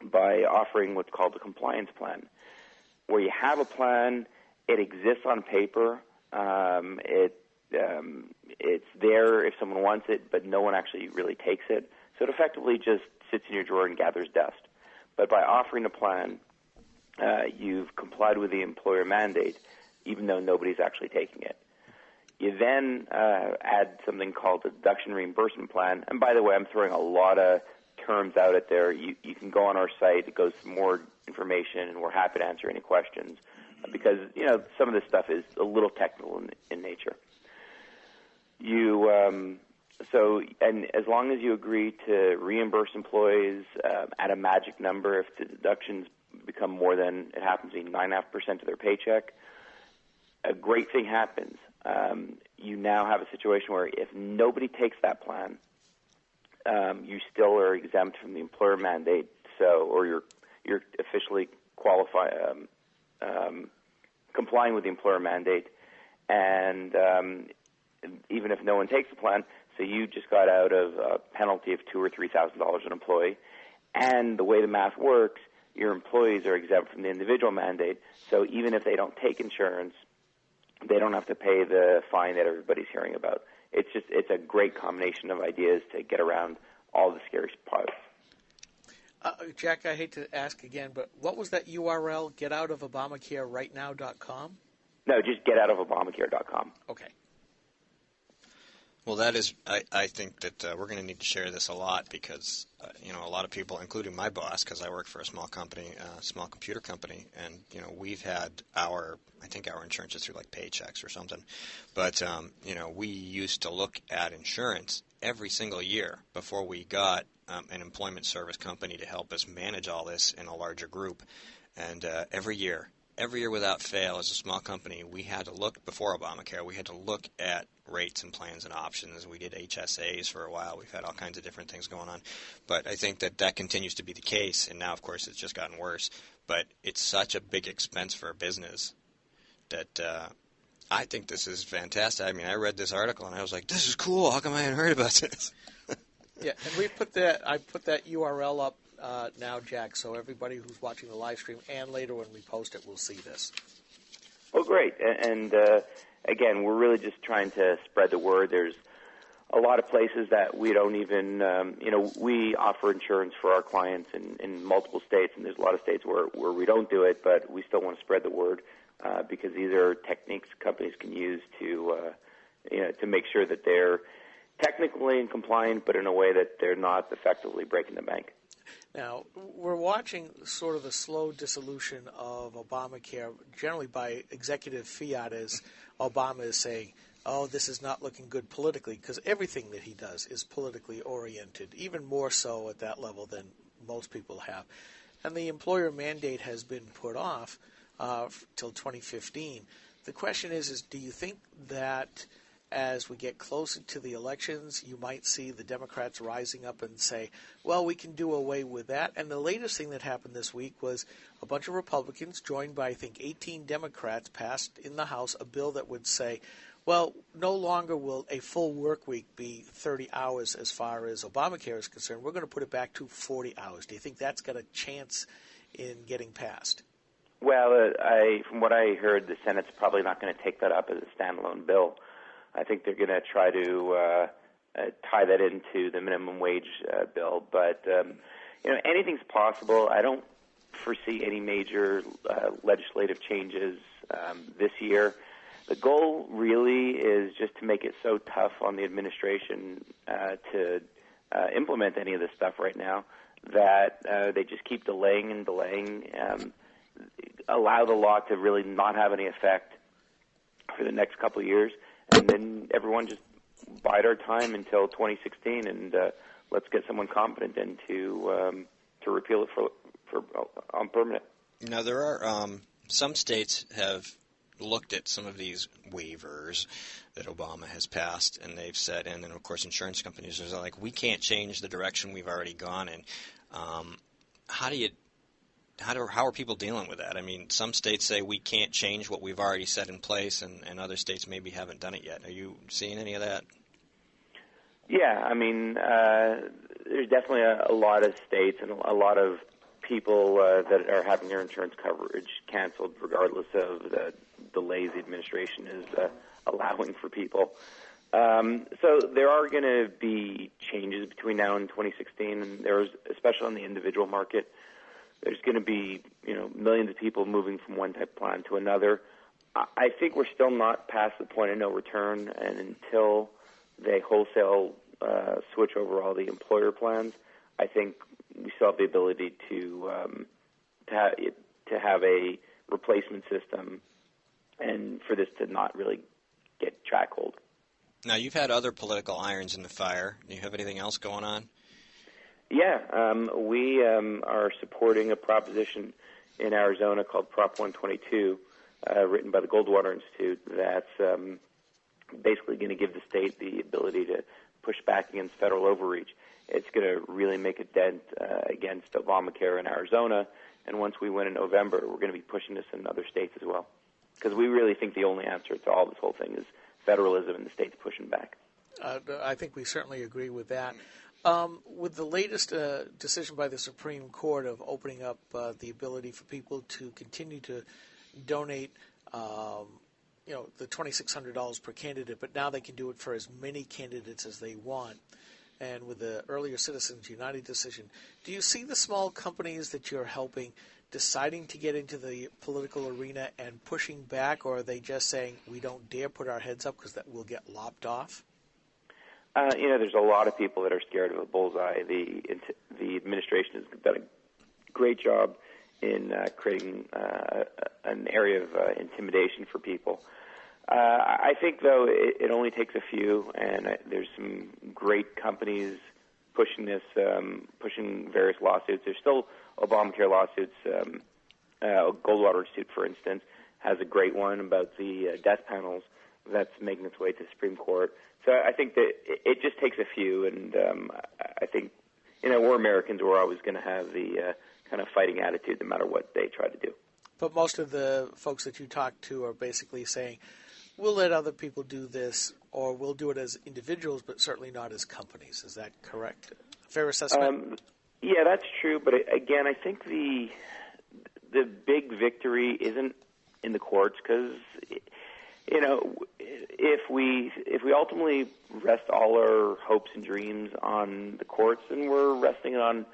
by offering what's called a compliance plan, where you have a plan, it exists on paper, it's there if someone wants it, but no one actually really takes it. So it effectively just sits in your drawer and gathers dust. But by offering a plan, you've complied with the employer mandate, even though nobody's actually taking it. You then add something called a deduction reimbursement plan. And by the way, I'm throwing a lot of terms out at there. You can go on our site. It goes through more information, and we're happy to answer any questions because, some of this stuff is a little technical in nature. And as long as you agree to reimburse employees at a magic number, if the deductions become more than, it happens to be 9.5% of their paycheck, a great thing happens. You now have a situation where if nobody takes that plan, you still are exempt from the employer mandate, or you're officially complying with the employer mandate, and even if no one takes the plan, so you just got out of a penalty of $2,000 or $3,000 an employee, and the way the math works, your employees are exempt from the individual mandate, so even if they don't take insurance, they don't have to pay the fine that everybody's hearing about. It's a great combination of ideas to get around all the scary spots. Jack, I hate to ask again, but what was that URL, getoutofobamacarerightnow.com? No, just getoutofobamacare.com. Okay. Well, that is, I think that we're going to need to share this a lot because, a lot of people, including my boss, because I work for a small company, small computer company, and, we've had our insurance is through like Paychecks or something. But, we used to look at insurance every single year before we got an employment service company to help us manage all this in a larger group. And every year without fail, as a small company, we had to look, before Obamacare, we had to look at rates and plans and options. We did HSAs for a while. We've had all kinds of different things going on. But I think that continues to be the case, and now, of course, it's just gotten worse. But it's such a big expense for a business that I think this is fantastic. I mean, I read this article, and I was like, this is cool. How come I hadn't heard about this? Yeah, and I put that URL up now, Jack, so everybody who's watching the live stream and later when we post it will see this. Well, great. And again, we're really just trying to spread the word. There's a lot of places that we don't even, we offer insurance for our clients in multiple states, and there's a lot of states where we don't do it, but we still want to spread the word because these are techniques companies can use to make sure that they're technically and compliant, but in a way that they're not effectively breaking the bank. Now, we're watching sort of the slow dissolution of Obamacare, generally by executive fiat, as Obama is saying, oh, this is not looking good politically, because everything that he does is politically oriented, even more so at that level than most people have. And the employer mandate has been put off till 2015. The question is do you think that as we get closer to the elections, you might see the Democrats rising up and say, well, we can do away with that? And the latest thing that happened this week was a bunch of Republicans, joined by, I think, 18 Democrats, passed in the House a bill that would say, well, no longer will a full work week be 30 hours as far as Obamacare is concerned. We're going to put it back to 40 hours. Do you think that's got a chance in getting passed? Well, from what I heard, the Senate's probably not going to take that up as a standalone bill. I think they're going to try to tie that into the minimum wage bill. But, anything's possible. I don't foresee any major legislative changes this year. The goal really is just to make it so tough on the administration to implement any of this stuff right now that they just keep delaying and delaying, allow the law to really not have any effect for the next couple of years, and then everyone just bide our time until 2016, and let's get someone competent in to repeal it for on permanent. Now, there are some states have looked at some of these waivers that Obama has passed, and they've said, and then of course insurance companies are like, we can't change the direction we've already gone in. How are people dealing with that? I mean, some states say we can't change what we've already set in place, and other states maybe haven't done it yet. Are you seeing any of that? Yeah, I mean, there's definitely a lot of states and a lot of people that are having their insurance coverage canceled regardless of the delays the administration is allowing for people. So there are going to be changes between now and 2016, and there's, especially on the individual market, there's going to be millions of people moving from one type of plan to another. I think we're still not past the point of no return, and until they wholesale switch over all the employer plans, I think we still have the ability to have a replacement system, and for this to not really get track hold. Now, you've had other political irons in the fire. Do you have anything else going on? Yeah, we are supporting a proposition in Arizona called Prop 122, written by the Goldwater Institute, that's basically going to give the state the ability to push back against federal overreach. It's going to really make a dent against Obamacare in Arizona, and once we win in November, we're going to be pushing this in other states as well, because we really think the only answer to all this whole thing is federalism and the states pushing back. I think we certainly agree with that. With the latest decision by the Supreme Court of opening up the ability for people to continue to donate, the $2,600 per candidate, but now they can do it for as many candidates as they want. And with the earlier Citizens United decision, do you see the small companies that you're helping deciding to get into the political arena and pushing back, or are they just saying, we don't dare put our heads up because that will get lopped off? There's a lot of people that are scared of a bullseye. The administration has done a great job in creating an area of intimidation for people. I think, though, it only takes a few, and there's some great companies pushing this, pushing various lawsuits. There's still Obamacare lawsuits. Goldwater Institute, for instance, has a great one about the death panels that's making its way to the Supreme Court. So I think that it just takes a few, and I think, we're Americans. We're always going to have the kind of fighting attitude no matter what they try to do. But most of the folks that you talk to are basically saying, we'll let other people do this, or we'll do it as individuals, but certainly not as companies. Is that correct? Fair assessment? Yeah, that's true. But again, I think the big victory isn't in the courts, because if we ultimately rest all our hopes and dreams on the courts, then we're resting it on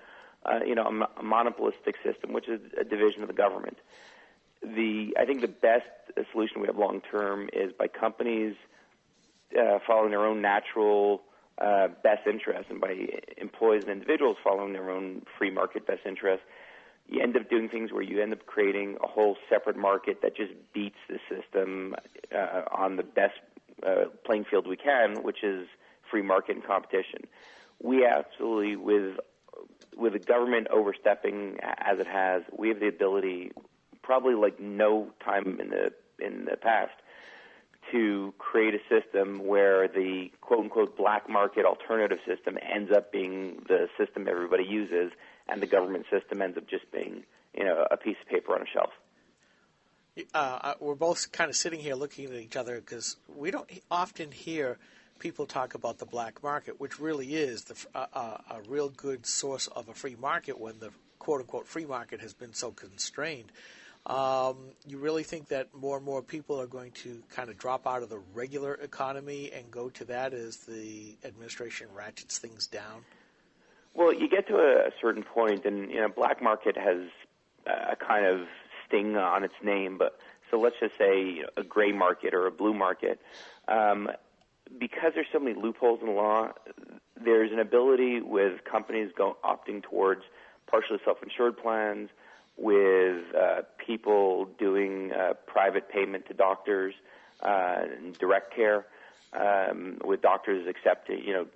a monopolistic system, which is a division of the government. I think the best solution we have long term is by companies following their own natural best interest, and by employees and individuals following their own free market best interest. You end up doing things where you end up creating a whole separate market that just beats the system on the best playing field we can, which is free market and competition. We absolutely, with the government overstepping as it has, we have the ability, probably like no time in the past, to create a system where the quote-unquote black market alternative system ends up being the system everybody uses, and the government system ends up just being, a piece of paper on a shelf. We're both kind of sitting here looking at each other because we don't often hear people talk about the black market, which really is a real good source of a free market when the quote-unquote free market has been so constrained. You really think that more and more people are going to kind of drop out of the regular economy and go to that as the administration ratchets things down? Well, you get to a certain point, and black market has a kind of sting on its name. But so let's just say a gray market or a blue market. Because there's so many loopholes in the law, there's an ability with companies opting towards partially self-insured plans, with people doing private payment to doctors and direct care. with doctors accepting,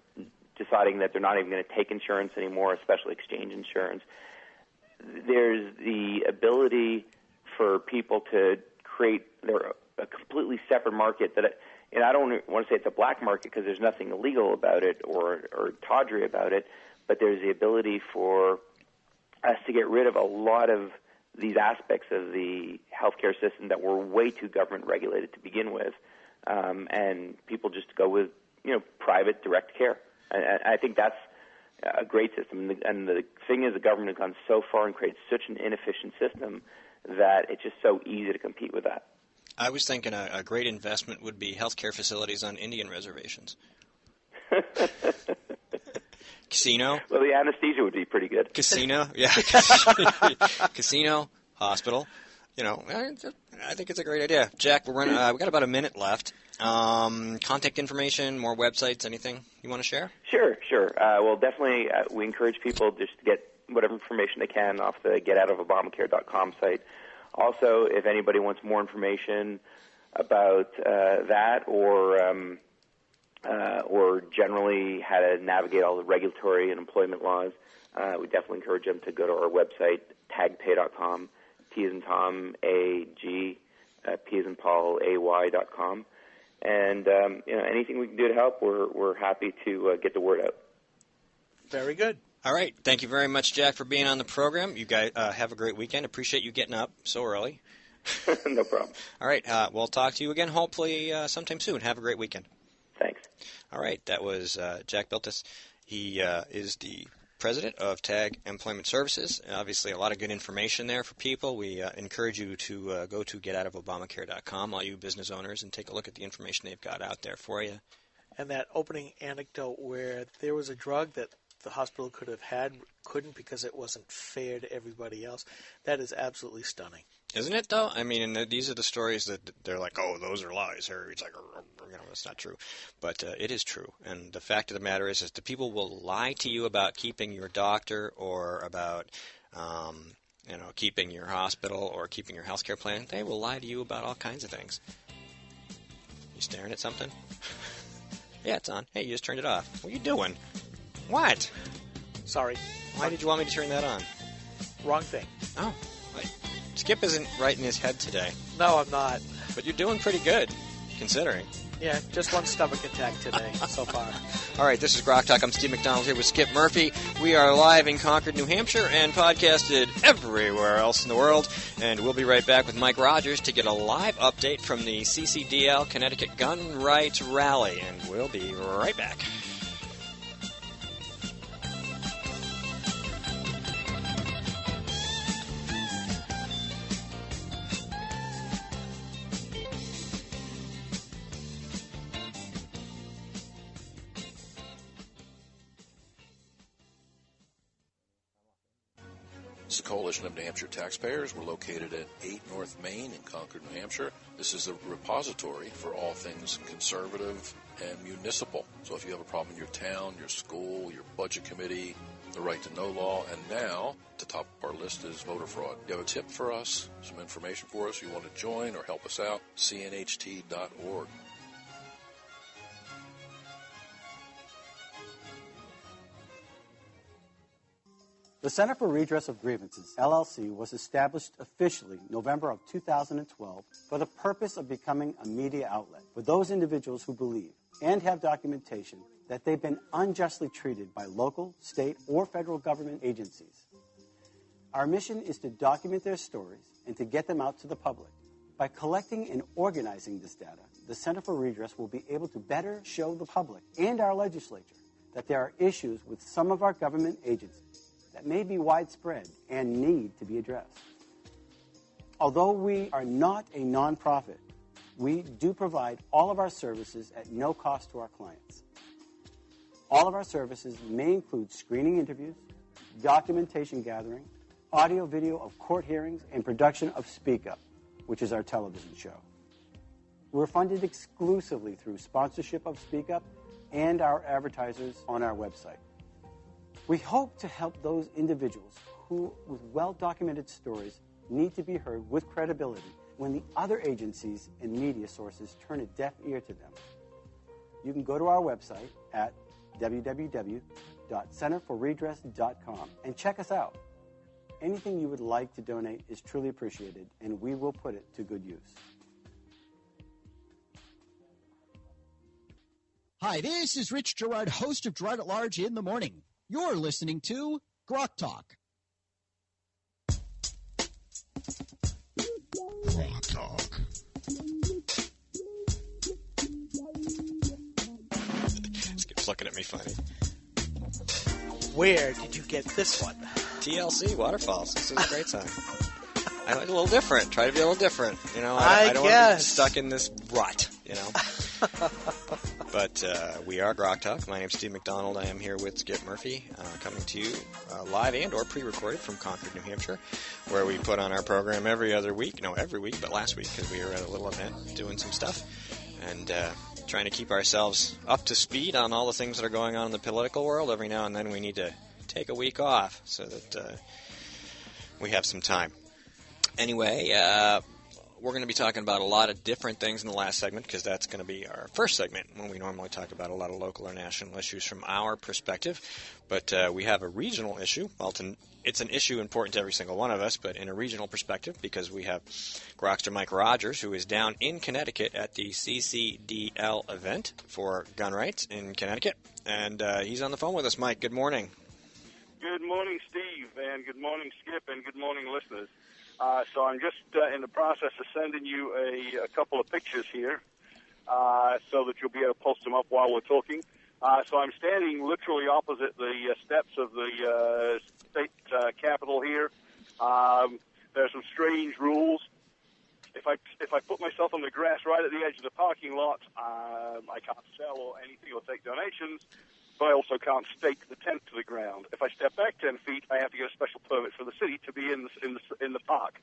deciding that they're not even going to take insurance anymore, especially exchange insurance. There's the ability for people to create a completely separate market that, and I don't want to say it's a black market because there's nothing illegal about it or tawdry about it, but there's the ability for us to get rid of a lot of these aspects of the healthcare system that were way too government regulated to begin with, and people just go with private direct care. And I think that's a great system. And the thing is, the government has gone so far and created such an inefficient system that it's just so easy to compete with that. I was thinking a great investment would be healthcare facilities on Indian reservations. Casino. Well, the anesthesia would be pretty good. Casino, yeah. Casino, hospital. I think it's a great idea. Jack, we're running. We got about a minute left. Contact information, more websites, anything you want to share? Sure. Well, definitely, we encourage people just to get whatever information they can off the getoutofobamacare.com site. Also, if anybody wants more information about that or generally how to navigate all the regulatory and employment laws, we definitely encourage them to go to our website, tagpay.com, T as in Tom, A-G, P as in Paul, A-Y.com. And anything we can do to help, we're happy to get the word out. Very good. All right. Thank you very much, Jack, for being on the program. You guys have a great weekend. Appreciate you getting up so early. No problem. All right. We'll talk to you again hopefully sometime soon. Have a great weekend. Thanks. All right. That was Jack Biltis. He is the president of TAG Employment Services. Obviously, a lot of good information there for people. We encourage you to go to getoutofobamacare.com, all you business owners, and take a look at the information they've got out there for you. And that opening anecdote where there was a drug that the hospital could have had, couldn't because it wasn't fair to everybody else, that is absolutely stunning. Isn't it, though? I mean, and these are the stories that they're like, oh, those are lies. Or it's like, it's not true. But it is true. And the fact of the matter is that the people will lie to you about keeping your doctor or about, keeping your hospital or keeping your health care plan. They will lie to you about all kinds of things. You staring at something? Yeah, it's on. Hey, you just turned it off. What are you doing? What? Sorry. Why did you want me to turn that on? Wrong thing. Oh. Skip isn't right in his head today. No, I'm not. But you're doing pretty good, considering. Yeah, just one stomach attack today so far. All right, this is Grok Talk. I'm Steve McDonald here with Skip Murphy. We are live in Concord, New Hampshire, and podcasted everywhere else in the world. And we'll be right back with Mike Rogers to get a live update from the CCDL Connecticut Gun Rights Rally. And we'll be right back. This is the Coalition of New Hampshire Taxpayers. We're located at 8 North Main in Concord, New Hampshire. This is a repository for all things conservative and municipal. So if you have a problem in your town, your school, your budget committee, the right to know law, and now, at the top of our list is voter fraud. You have a tip for us, some information for us, you want to join or help us out, cnht.org. The Center for Redress of Grievances, LLC, was established officially November of 2012 for the purpose of becoming a media outlet for those individuals who believe and have documentation that they've been unjustly treated by local, state, or federal government agencies. Our mission is to document their stories and to get them out to the public. By collecting and organizing this data, the Center for Redress will be able to better show the public and our legislature that there are issues with some of our government agencies that may be widespread and need to be addressed. Although we are not a nonprofit, we do provide all of our services at no cost to our clients. All of our services may include screening interviews, documentation gathering, audio, video of court hearings, and production of Speak Up, which is our television show. We're funded exclusively through sponsorship of Speak Up and our advertisers on our website. We hope to help those individuals who, with well-documented stories, need to be heard with credibility when the other agencies and media sources turn a deaf ear to them. you can go to our website at www.centerforredress.com and check us out. Anything you would like to donate is truly appreciated, and we will put it to good use. Hi, this is Rich Gerard, host of Gerard at Large in the Morning. You're listening to Grok Talk. Grok Talk. Skip's looking at me funny. Where did you get this one? TLC Waterfalls. This is a great song. I like a little different. Try to be a little different. You know, I don't want to be stuck in this rut, you know. But we are Grok Talk. My name's Steve McDonald. I am here with Skip Murphy, coming to you live and or pre-recorded from Concord, New Hampshire, where we put on our program every week, but last week because we were at a little event doing some stuff and trying to keep ourselves up to speed on all the things that are going on in the political world. Every now and then we need to take a week off so that we have some time. Anyway, we're going to be talking about a lot of different things in the last segment because that's going to be our first segment when we normally talk about a lot of local or national issues from our perspective. But we have a regional issue. Well, it's an issue important to every single one of us, but in a regional perspective because we have Grokster Mike Rogers, who is down in Connecticut at the CCDL event for gun rights in Connecticut. And he's on the phone with us. Mike, good morning. Good morning, Steve, and good morning, Skip, and good morning, listeners. So I'm just in the process of sending you a couple of pictures here so that you'll be able to post them up while we're talking. So I'm standing literally opposite the steps of the state capitol here. There's some strange rules. If I put myself on the grass right at the edge of the parking lot, I can't sell or anything or take donations. But I also can't stake the tent to the ground. If I step back 10 feet, I have to get a special permit from the city to be in the park.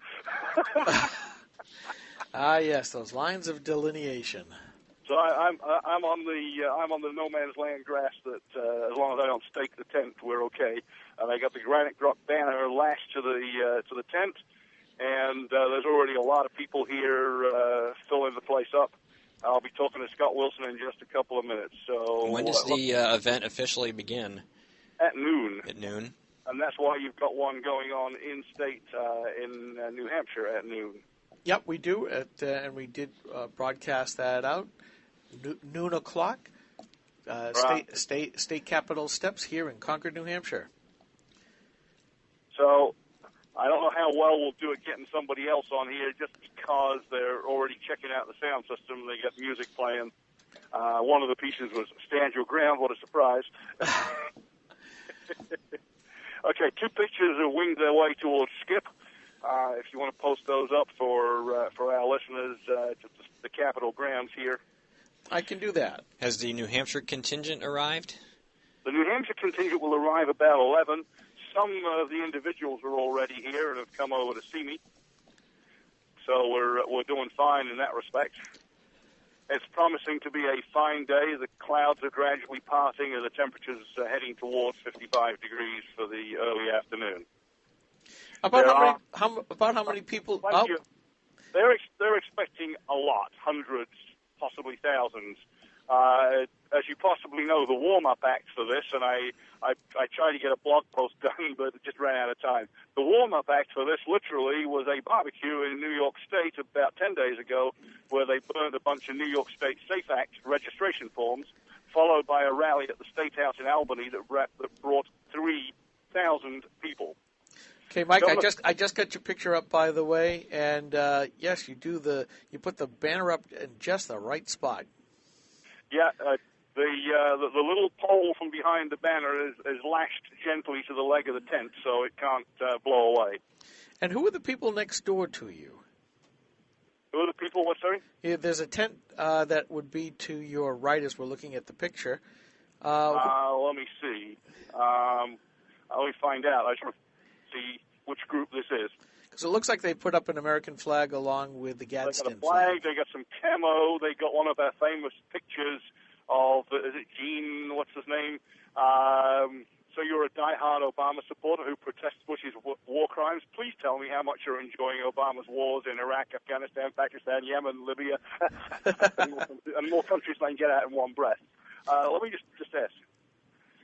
Yes, those lines of delineation. So I'm on the no man's land grass that as long as I don't stake the tent, we're okay. And I got the Granite Grok banner lashed to the tent, and there's already a lot of people here filling the place up. I'll be talking to Scott Wilson in just a couple of minutes. So when does the event officially begin? At noon. At noon. And that's why you've got one going on in-state in New Hampshire at noon. Yep, we do, and we did broadcast that out. Noon o'clock. State Capitol steps here in Concord, New Hampshire. So I don't know how well we'll do it getting somebody else on here just because they're already checking out the sound system. They got music playing. One of the pieces was Stand Your Ground. What a surprise. Okay, two pictures have winged their way towards Skip. If you want to post those up for our listeners, the Capitol grounds here. I can do that. Has the New Hampshire contingent arrived? The New Hampshire contingent will arrive about 11. Some of the individuals are already here and have come over to see me. So we're doing fine in that respect. It's promising to be a fine day. The clouds are gradually parting and the temperatures are heading towards 55 degrees for the early afternoon. About how many people? They're expecting a lot, hundreds, possibly thousands. As you possibly know, the warm-up act for this, and I tried to get a blog post done, but it just ran out of time. The warm-up act for this literally was a barbecue in New York State about 10 days ago where they burned a bunch of New York State SAFE Act registration forms, followed by a rally at the State House in Albany that brought 3,000 people. Okay, Mike, I just got your picture up, by the way, and yes, you put the banner up in just the right spot. Yeah, the little pole from behind the banner is lashed gently to the leg of the tent, so it can't blow away. And who are the people next door to you? Who are the people? What, sorry? Yeah, there's a tent that would be to your right as we're looking at the picture. Let me see. Let me find out. I just want to see which group this is. Because it looks like they put up an American flag along with the Gadsden flag. They got a flag. They got some camo. They got one of our famous pictures of, is it Gene, what's his name? So you're a die-hard Obama supporter who protests Bush's war crimes. Please tell me how much you're enjoying Obama's wars in Iraq, Afghanistan, Pakistan, Yemen, Libya, and more countries than I can get out in one breath. Let me just ask.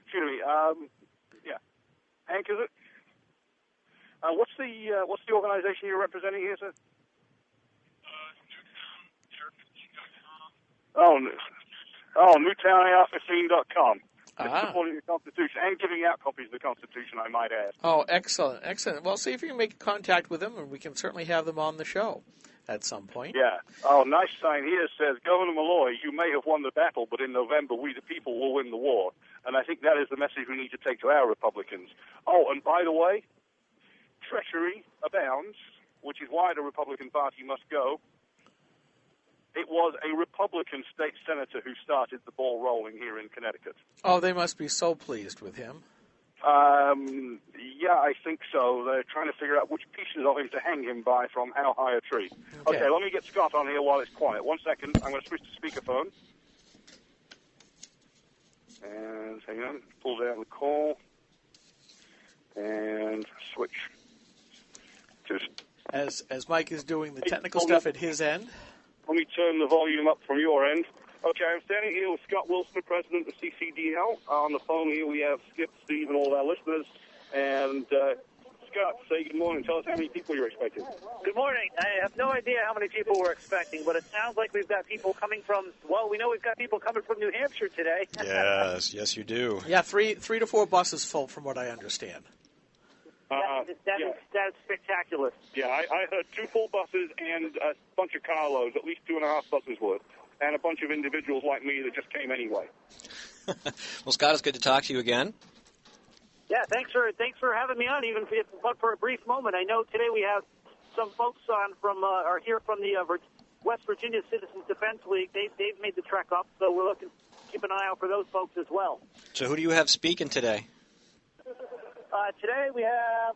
Excuse me. Yeah. Hank, is it? What's the organization you're representing here, sir? NewtownAR15.com. Supporting the Constitution and giving out copies of the Constitution, I might add. Oh, excellent, excellent. Well, see if you can make contact with them, and we can certainly have them on the show at some point. Yeah. Oh, nice sign here says, Governor Malloy, you may have won the battle, but in November, we the people will win the war. And I think that is the message we need to take to our Republicans. Oh, and by the way, treachery abounds, which is why the Republican Party must go. It was a Republican state senator who started the ball rolling here in Connecticut. Oh, they must be so pleased with him. Yeah, I think so. They're trying to figure out which pieces of him to hang him by from how high a tree. Okay, let me get Scott on here while it's quiet. 1 second. I'm going to switch to speakerphone. And hang on. Pull down the call. And switch. Just as Mike is doing the technical stuff at his end. Let me turn the volume up from your end. Okay, I'm standing here with Scott Wilson, the president of CCDL. On the phone here we have Skip, Steve, and all of our listeners. And Scott, say good morning. Tell us how many people you're expecting. Good morning. I have no idea how many people we're expecting, but it sounds like we've got people coming from, well, we know we've got people coming from New Hampshire today. Yes, you do. Yeah, three to four buses full, from what I understand. That's spectacular. Yeah, I heard 2 full buses and a bunch of carloads, at least 2.5 buses worth, and a bunch of individuals like me that just came anyway. Well, Scott, it's good to talk to you again. Yeah, thanks for having me on, even but for a brief moment. I know today we have some folks on are here from the West Virginia Citizens Defense League. They've made the trek up, so we're looking keep an eye out for those folks as well. So who do you have speaking today? Today we have,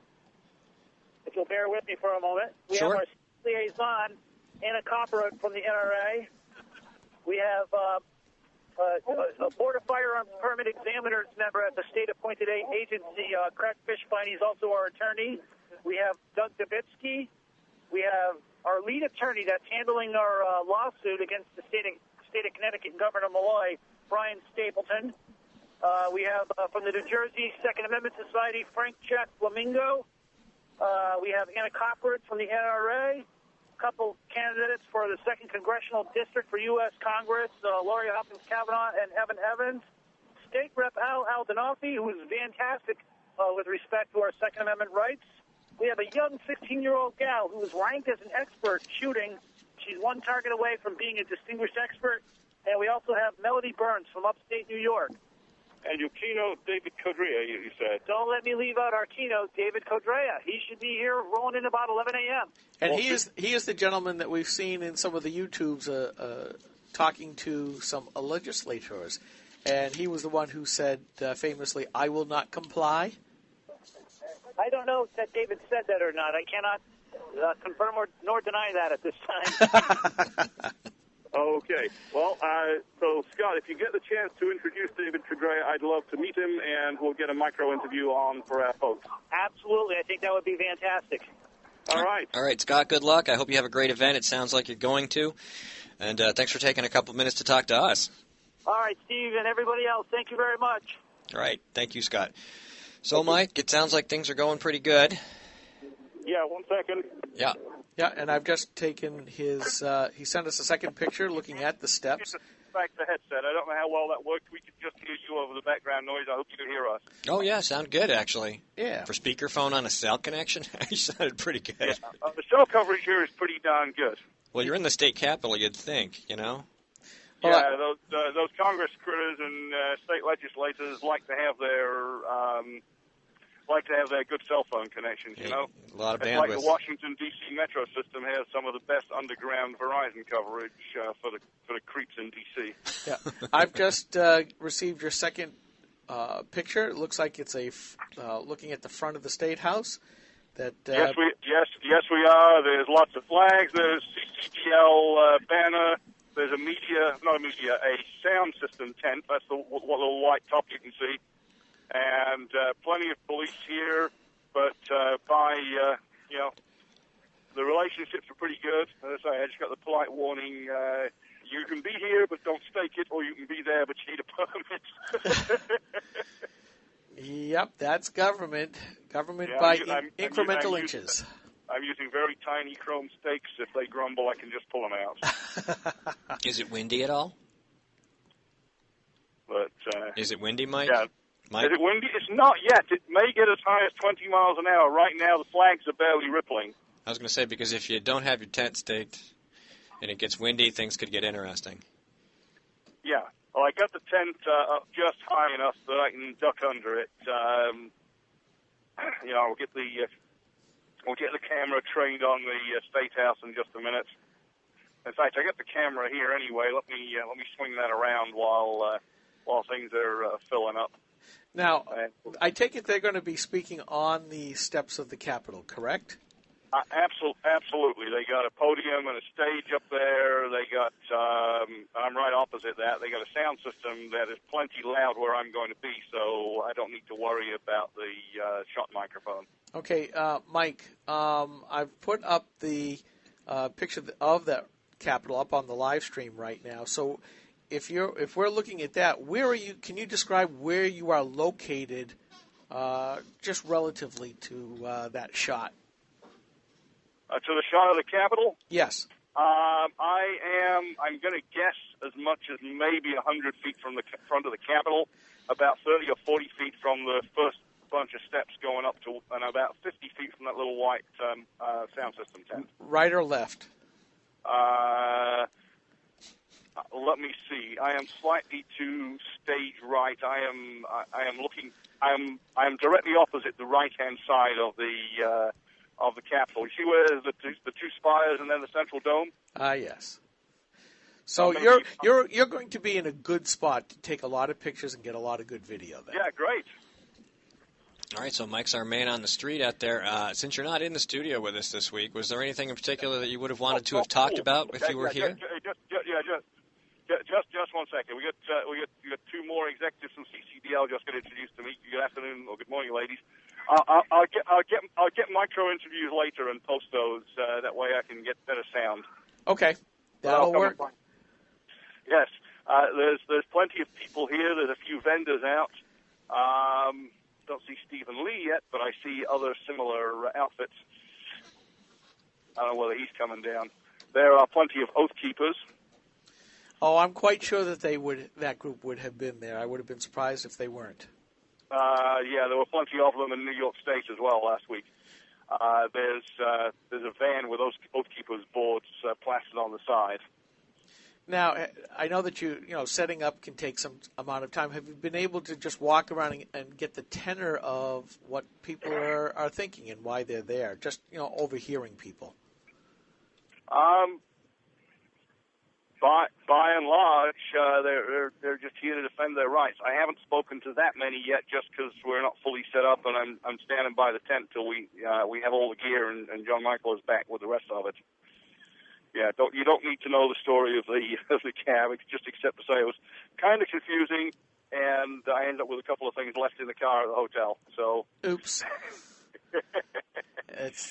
if you'll bear with me for a moment, we have our liaison, Anna Copper from the NRA. We have a Board of Firearms Permit Examiners member at the state-appointed agency, Craig Fishbein. He's also our attorney. We have Doug Dubitsky. We have our lead attorney that's handling our lawsuit against the state of Connecticut and Governor Malloy, Brian Stapleton. We have from the New Jersey Second Amendment Society, Frank Jack Flamingo. We have Anna Copperidge from the NRA. A couple candidates for the 2nd Congressional District for U.S. Congress, Laurie Hopkins Kavanaugh and Evan Evans. State Rep Al Aldenofi, who is fantastic with respect to our Second Amendment rights. We have a young 16-year-old gal who is ranked as an expert shooting. She's one target away from being a distinguished expert. And we also have Melody Burns from upstate New York. And your keynote, David Codrea, you said. Don't let me leave out our keynote, David Codrea. He should be here rolling in about 11 a.m. And he is the gentleman that we've seen in some of the YouTubes talking to some legislators. And he was the one who said famously, "I will not comply." I don't know if David said that or not. I cannot confirm nor deny that at this time. Okay. Well, so, Scott, if you get the chance to introduce David Codrea, I'd love to meet him, and we'll get a micro interview on for our folks. Absolutely. I think that would be fantastic. All right. All right, Scott, good luck. I hope you have a great event. It sounds like you're going to. And thanks for taking a couple minutes to talk to us. All right, Steve, and everybody else, thank you very much. All right. Thank you, Scott. So, Mike, it sounds like things are going pretty good. Yeah, 1 second. Yeah. Yeah, and I've just taken his, he sent us a second picture looking at the steps. Back the headset. I don't know how well that worked. We could just hear you over the background noise. I hope you can hear us. Oh, yeah, sound good, actually. Yeah. For speakerphone on a cell connection, you sounded pretty good. Yeah. The cell coverage here is pretty darn good. Well, you're in the state capitol, you'd think, you know? Yeah, those Congress critters and state legislators like to have their good cell phone connections, you know? A lot of bandwidth. It's like the Washington, D.C. metro system has some of the best underground Verizon coverage for the creeps in D.C. Yeah, I've just received your second picture. It looks like it's looking at the front of the State House. That yes, we are. There's lots of flags. There's CCDL banner. There's a sound system tent. That's the little white top you can see. and plenty of police here, but the relationships are pretty good. As I say, I just got the polite warning, you can be here, but don't stake it, or you can be there, but you need a permit. Yep, that's government. Government by incremental inches. I'm using very tiny chrome stakes. If they grumble, I can just pull them out. Is it windy at all? But is it windy, Mike? Yeah. Mike? Is it windy? It's not yet. It may get as high as 20 miles an hour. Right now, the flags are barely rippling. I was going to say, because if you don't have your tent staked and it gets windy, things could get interesting. Yeah. Well, I got the tent up just high enough that I can duck under it. We'll get the camera trained on the State House in just a minute. In fact, I got the camera here anyway. Let me swing that around while things are filling up. Now, I take it they're going to be speaking on the steps of the Capitol, correct? Absolutely. They got a podium and a stage up there. They got, I'm right opposite that. They got a sound system that is plenty loud where I'm going to be, so I don't need to worry about the shot microphone. Okay, Mike, I've put up the picture of the Capitol up on the live stream right now. So if we're looking at that, where are you? Can you describe where you are located, just relatively to that shot? To the shot of the Capitol? Yes. I'm going to guess as much as maybe 100 feet from the front of the Capitol, about 30 or 40 feet from the first bunch of steps going up to, and about 50 feet from that little white sound system tent. Right or left? Let me see. I am slightly to stage right. I am directly opposite the right-hand side of the Capitol. You see where there's the two spires and then the central dome? Yes. So you're going to be in a good spot to take a lot of pictures and get a lot of good video there. Yeah, great. All right, so Mike's our man on the street out there. Since you're not in the studio with us this week, was there anything in particular that you would have wanted to have talked about if you were here? Just 1 second. We got two more executives from CCDL just got introduced to me. Good afternoon or good morning, ladies. I'll get micro interviews later and post those. That way I can get better sound. Okay, that'll work. Yes, there's plenty of people here. There's a few vendors out. Don't see Stephen Lee yet, but I see other similar outfits. I don't know whether he's coming down. There are plenty of Oath Keepers. Oh, I'm quite sure that that group would have been there. I would have been surprised if they weren't. Yeah, there were plenty of them in New York State as well last week. There's a van with those Oath Keepers boards plastered on the side. Now, I know that setting up can take some amount of time. Have you been able to just walk around and get the tenor of what people are thinking and why they're there? Just overhearing people. By and large, they're just here to defend their rights. I haven't spoken to that many yet, just because we're not fully set up, and I'm standing by the tent till we have all the gear and John Michael is back with the rest of it. Yeah, you don't need to know the story of the cab, just except to say it was kind of confusing, and I ended up with a couple of things left in the car at the hotel. So, oops.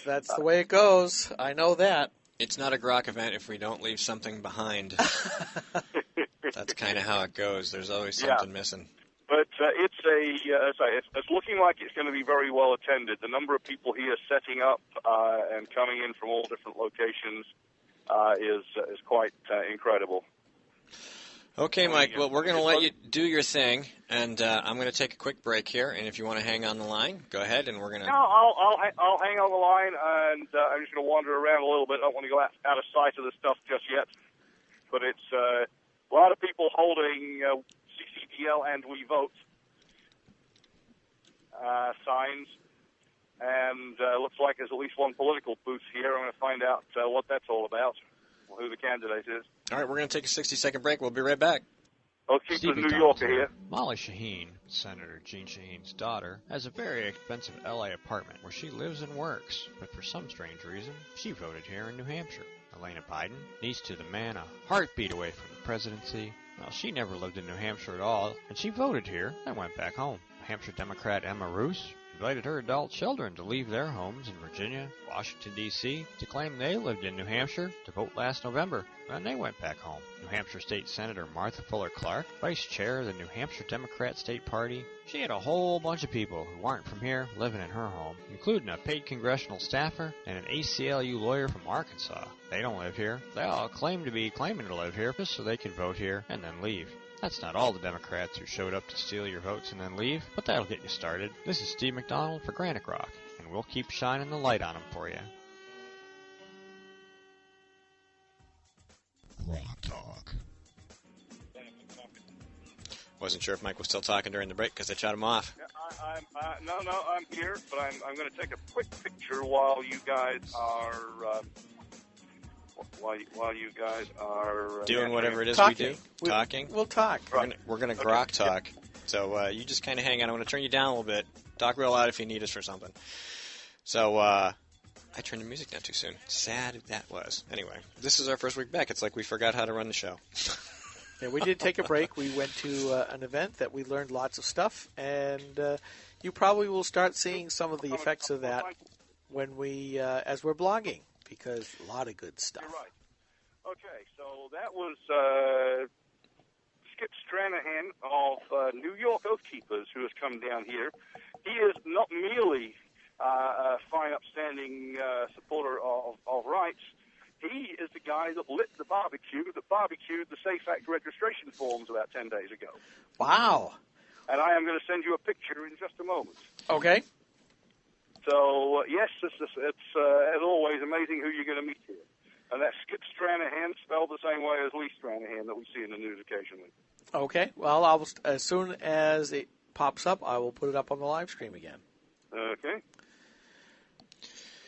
That's the way it goes. I know that. It's not a grok event if we don't leave something behind. That's kind of how it goes. There's always something missing. But it's looking like it's going to be very well attended. The number of people here setting up and coming in from all different locations is quite incredible. Okay, Mike. Well, we're going to let you do your thing, and I'm going to take a quick break here. And if you want to hang on the line, go ahead, and we're going to. No, I'll hang on the line, and I'm just going to wander around a little bit. I don't want to go out of sight of the stuff just yet. But it's a lot of people holding CCDL and We Vote signs, and looks like there's at least one political booth here. I'm going to find out what that's all about, who the candidate is. All right, we're going to take a 60-second break. We'll be right back. Okay, the New Yorker here. Molly Shaheen, Senator Jean Shaheen's daughter, has a very expensive L.A. apartment where she lives and works, but for some strange reason, she voted here in New Hampshire. Elena Biden, niece to the man a heartbeat away from the presidency. Well, she never lived in New Hampshire at all, and she voted here and went back home. A Hampshire Democrat Emma Roos invited her adult children to leave their homes in Virginia, Washington, D.C. to claim they lived in New Hampshire to vote last November, and they went back home. New Hampshire State Senator Martha Fuller Clark, vice chair of the New Hampshire Democrat State Party, she had a whole bunch of people who weren't from here living in her home, including a paid congressional staffer and an ACLU lawyer from Arkansas. They don't live here. They all claim to be claiming to live here just so they could vote here and then leave. That's not all the Democrats who showed up to steal your votes and then leave, but that'll get you started. This is Steve McDonald for Granite Rock, and we'll keep shining the light on them for you. Rock Talk. Wasn't sure if Mike was still talking during the break because they shut him off. Yeah, I'm here, but I'm going to take a quick picture while you guys are doing whatever it is talking. we do. Talking. We'll talk. We're going to grok talk. So you just kind of hang on. I'm going to turn you down a little bit. Talk real loud if you need us for something. So I turned the music down too soon. Sad that was. Anyway, this is our first week back. It's like we forgot how to run the show. Yeah, we did take a break. We went to an event that we learned lots of stuff, and you probably will start seeing some of the effects of that when we, as we're blogging, because a lot of good stuff. You're right. Okay, so that was Skip Stranahan of New York Oath Keepers, who has come down here. He is not merely a fine, upstanding supporter of rights. He is the guy that lit the barbecue that barbecued the Safe Act registration forms about 10 days ago. Wow. And I am going to send you a picture in just a moment. Okay. So, yes, it's as always, amazing who you're going to meet here. And that's Skip Stranahan, spelled the same way as Lee Stranahan that we see in the news occasionally. Okay. Well, as soon as it pops up, I will put it up on the live stream again. Okay.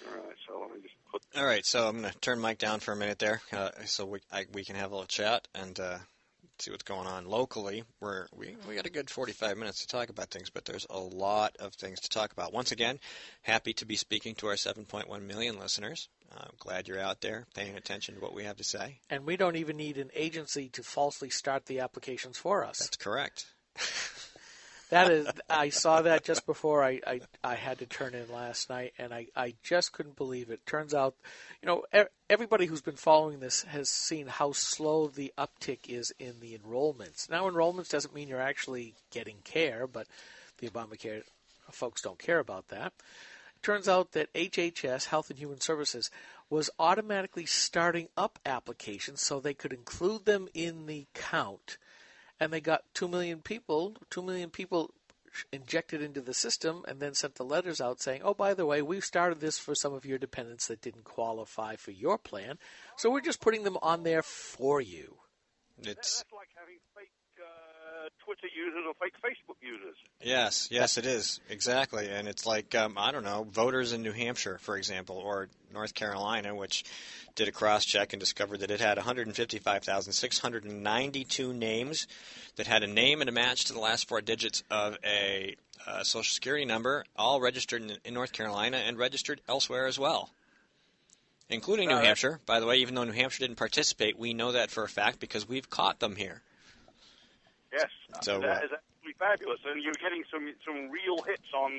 All right, so let me just put... All right, so I'm going to turn Mike down for a minute there so we can have a little chat and see what's going on locally. We got a good 45 minutes to talk about things, but there's a lot of things to talk about. Once again, happy to be speaking to our 7.1 million listeners. I'm glad you're out there paying attention to what we have to say. And we don't even need an agency to falsely start the applications for us. That's correct. That is, I saw that just before I had to turn in last night, and I just couldn't believe it. Turns out, everybody who's been following this has seen how slow the uptick is in the enrollments. Now, enrollments doesn't mean you're actually getting care, but the Obamacare folks don't care about that. It turns out that HHS, Health and Human Services, was automatically starting up applications so they could include them in the count. And they got 2 million people injected into the system and then sent the letters out saying, oh, by the way, we've started this for some of your dependents that didn't qualify for your plan. So we're just putting them on there for you. That's like having fake Twitter users or fake Facebook users. Yes, it is. Exactly. And it's like, voters in New Hampshire, for example, or North Carolina, which did a cross-check and discovered that it had 155,692 names that had a name and a match to the last four digits of a Social Security number, all registered in North Carolina and registered elsewhere as well, including New Hampshire. By the way, even though New Hampshire didn't participate, we know that for a fact because we've caught them here. Yes, so, that is absolutely fabulous, and you're getting some real hits on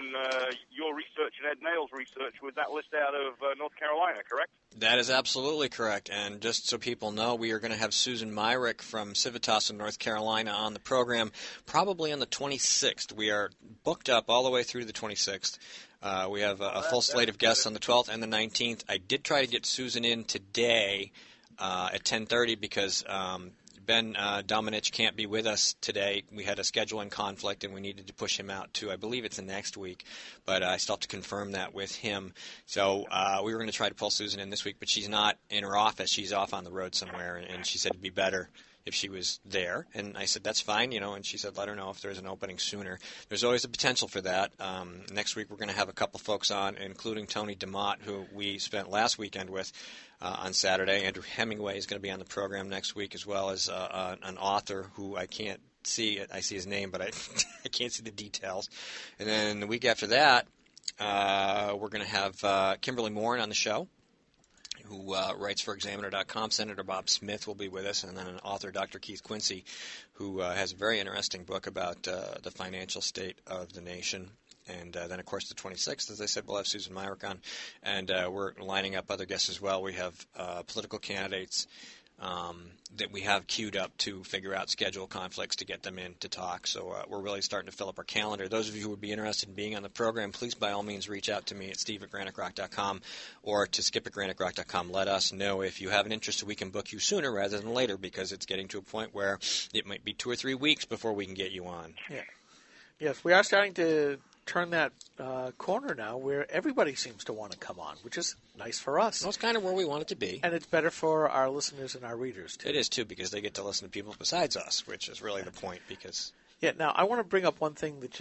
your research and Ed Nail's research with that list out of North Carolina, correct? That is absolutely correct, and just so people know, we are going to have Susan Myrick from Civitas in North Carolina on the program probably on the 26th. We are booked up all the way through the 26th. We have a full slate of guests on the 12th and the 19th. I did try to get Susan in today at 10:30 because Ben Domenech can't be with us today. We had a scheduling conflict, and we needed to push him out to, I believe it's the next week, but I still have to confirm that with him. So we were going to try to pull Susan in this week, but she's not in her office. She's off on the road somewhere, and she said it'd be better if she was there. And I said, that's fine, and she said, let her know if there's an opening sooner. There's always a potential for that. Next week we're going to have a couple folks on, including Tony DeMott, who we spent last weekend with on Saturday. Andrew Hemingway is going to be on the program next week, as well as an author who I can't see. I see his name, but I can't see the details. And then the week after that, we're going to have Kimberly Morin on the show. who writes for Examiner.com. Senator Bob Smith will be with us, and then an author, Dr. Keith Quincy, who has a very interesting book about the financial state of the nation. And then, of course, the 26th, as I said, we'll have Susan Myrick on. And we're lining up other guests as well. We have political candidates that we have queued up to figure out schedule conflicts to get them in to talk. So we're really starting to fill up our calendar. Those of you who would be interested in being on the program, please by all means reach out to me at steve@granicrock.com or to skip@granicrock.com. Let us know if you have an interest so we can book you sooner rather than later, because it's getting to a point where it might be 2 or 3 weeks before we can get you on. Yeah. Yes, we are starting to turn that corner now where everybody seems to want to come on, which is nice for us. Well, it's kind of where we want it to be. And it's better for our listeners and our readers, too. It is, too, because they get to listen to people besides us, which is really the point. Because yeah, now I want to bring up one thing that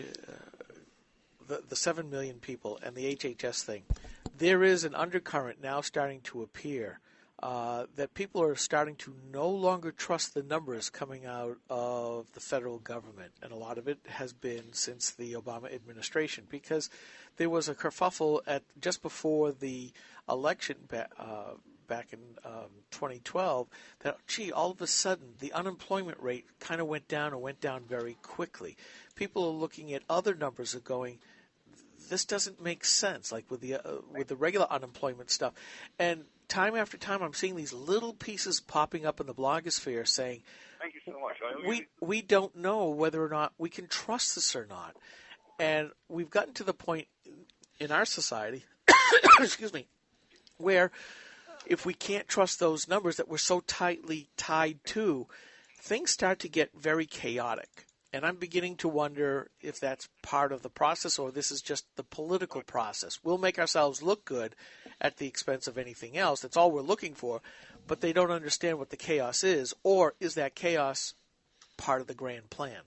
the 7 million people and the HHS thing. There is an undercurrent now starting to appear that people are starting to no longer trust the numbers coming out of the federal government. And a lot of it has been since the Obama administration, because there was a kerfuffle just before the election back in 2012 that, all of a sudden the unemployment rate kind of went down and went down very quickly. People are looking at other numbers and going, this doesn't make sense, like with the regular unemployment stuff. And time after time, I'm seeing these little pieces popping up in the blogosphere saying, "Thank you so much. We don't know whether or not we can trust this or not." And we've gotten to the point in our society, excuse me, where if we can't trust those numbers that we're so tightly tied to, things start to get very chaotic. And I'm beginning to wonder if that's part of the process or this is just the political process. We'll make ourselves look good at the expense of anything else. That's all we're looking for. But they don't understand what the chaos is. Or is that chaos part of the grand plan?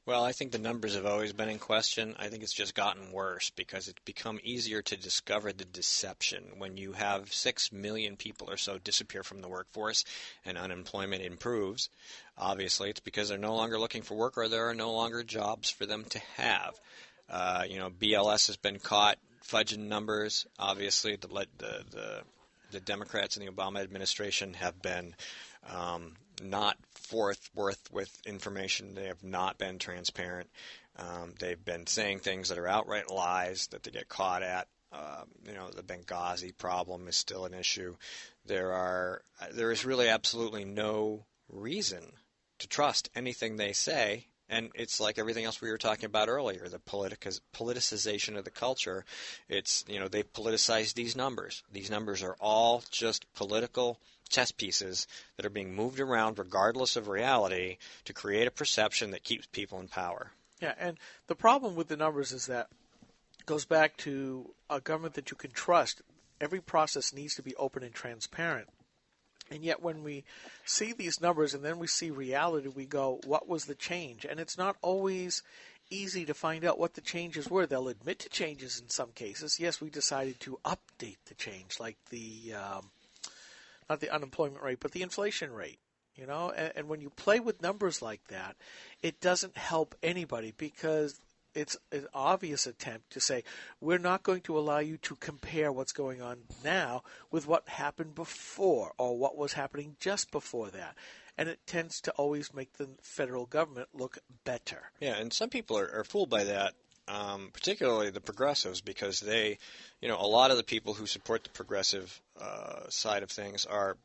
Well, I think the numbers have always been in question. I think it's just gotten worse because it's become easier to discover the deception. When you have 6 million people or so disappear from the workforce and unemployment improves, obviously it's because they're no longer looking for work or there are no longer jobs for them to have. BLS has been caught fudging numbers. Obviously, the Democrats in the Obama administration have been not forthwith with information. They have not been transparent. They've been saying things that are outright lies that they get caught at. The Benghazi problem is still an issue. There is really absolutely no reason to trust anything they say. And it's like everything else we were talking about earlier, the politicization of the culture. It's, they politicize these numbers. These numbers are all just political chess pieces that are being moved around regardless of reality to create a perception that keeps people in power. Yeah, and the problem with the numbers is that it goes back to a government that you can trust. Every process needs to be open and transparent. And yet when we see these numbers and then we see reality, we go, what was the change? And it's not always easy to find out what the changes were. They'll admit to changes in some cases. Yes, we decided to update the change, like the not the unemployment rate, but the inflation rate. And when you play with numbers like that, it doesn't help anybody because it's an obvious attempt to say, we're not going to allow you to compare what's going on now with what happened before or what was happening just before that. And it tends to always make the federal government look better. Yeah, and some people are fooled by that, particularly the progressives, because they, a lot of the people who support the progressive side of things are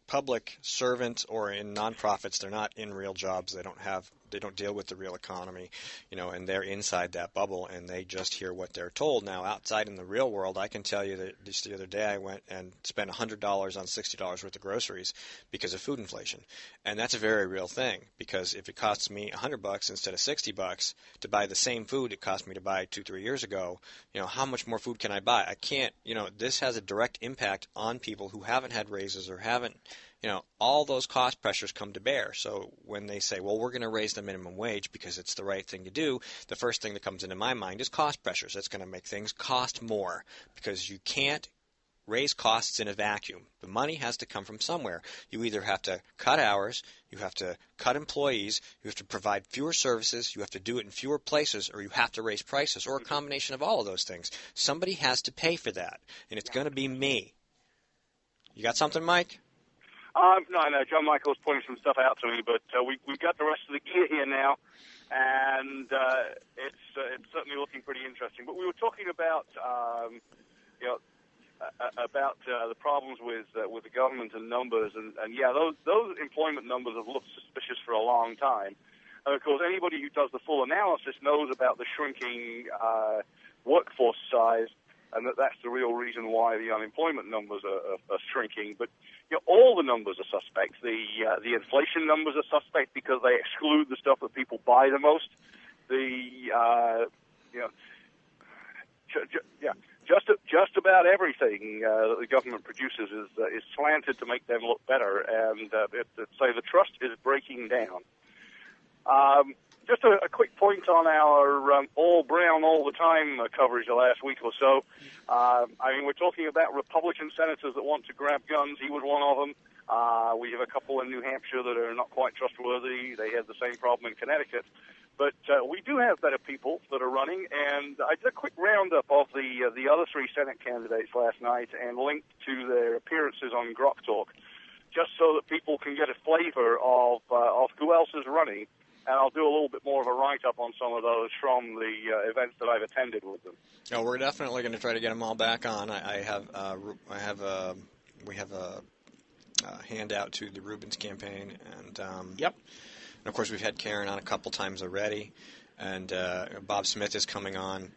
public servants or in nonprofits. They're not in real jobs. They don't deal with the real economy, and they're inside that bubble and they just hear what they're told. Now, outside in the real world, I can tell you that just the other day I went and spent $100 on $60 worth of groceries because of food inflation. And that's a very real thing, because if it costs me $100 instead of $60 to buy the same food it cost me to buy 2-3 years ago, how much more food can I buy? I can't, this has a direct impact on people who haven't had raises or haven't, all those cost pressures come to bear. So when they say, well, we're going to raise the minimum wage because it's the right thing to do, the first thing that comes into my mind is cost pressures. That's going to make things cost more because you can't raise costs in a vacuum. The money has to come from somewhere. You either have to cut hours, you have to cut employees, you have to provide fewer services, you have to do it in fewer places, or you have to raise prices, or a combination of all of those things. Somebody has to pay for that, and it's going to be me. You got something, Mike? No, John Michael's pointing some stuff out to me, but we've got the rest of the gear here now, and it's certainly looking pretty interesting. But we were talking about, about the problems with the government and numbers, and yeah, those employment numbers have looked suspicious for a long time. And of course, anybody who does the full analysis knows about the shrinking workforce size, and that's the real reason why the unemployment numbers are shrinking. But all the numbers are suspect. The inflation numbers are suspect because they exclude the stuff that people buy the most. Just about everything that the government produces is slanted to make them look better, and say the trust is breaking down. Just a quick point on our all brown all the time coverage the last week or so. We're talking about Republican senators that want to grab guns. He was one of them. We have a couple in New Hampshire that are not quite trustworthy. They had the same problem in Connecticut. But we do have better people that are running, and I did a quick roundup of the other three Senate candidates last night and linked to their appearances on Grok Talk, just so that people can get a flavor of who else is running. And I'll do a little bit more of a write-up on some of those from the events that I've attended with them. No, we're definitely going to try to get them all back on. We have a handout to the Rubens campaign, and yep. And of course we've had Karen on a couple times already, and Bob Smith is coming on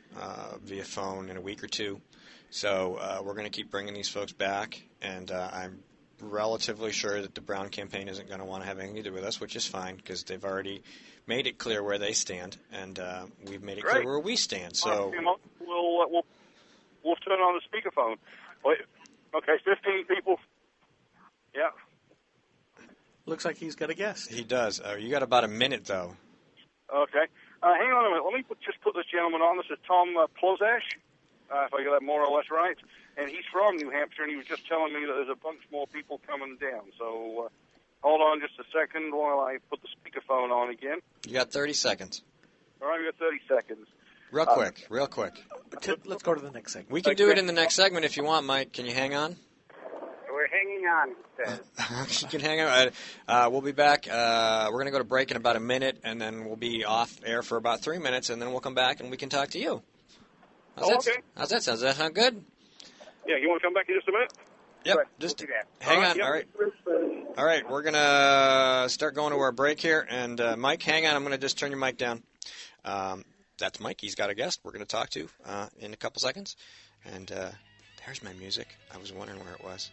via phone in a week or two. So we're going to keep bringing these folks back, and I'm relatively sure that the Brown campaign isn't going to want to have anything to do with us, which is fine because they've already made it clear where they stand, and we've made it clear where we stand. So we'll turn on the speakerphone. Wait, okay, 15 people. Yeah. Looks like he's got a guest. He does. You got about a minute though. Okay. Hang on a minute. Let me just put this gentleman on. This is Tom Plozash, if I get that more or less right. And he's from New Hampshire, and he was just telling me that there's a bunch more people coming down. So hold on just a second while I put the speakerphone on again. You got 30 seconds. All right, we got 30 seconds. Real quick. Let's go to the next segment. We can do it in the next segment if you want, Mike. Can you hang on? We're hanging on. You can hang on. We'll be back. We're going to go to break in about a minute, and then we'll be off air for about 3 minutes, and then we'll come back and we can talk to you. Okay. How's that sound? Does that sound good? Yeah, you want to come back in just a minute? Yep. Right, just we'll do that. hang on. Yep. All right. All right. We're going to start going to our break here. And, Mike, hang on. I'm going to just turn your mic down. That's Mike. He's got a guest we're going to talk to in a couple seconds. And there's my music. I was wondering where it was.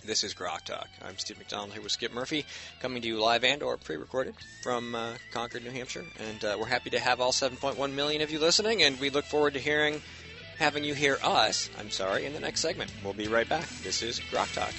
This is Grok Talk. I'm Steve McDonald here with Skip Murphy, coming to you live and or pre-recorded from Concord, New Hampshire. And we're happy to have all 7.1 million of you listening, and we look forward to having you hear us, in the next segment. We'll be right back. This is Grok Talk.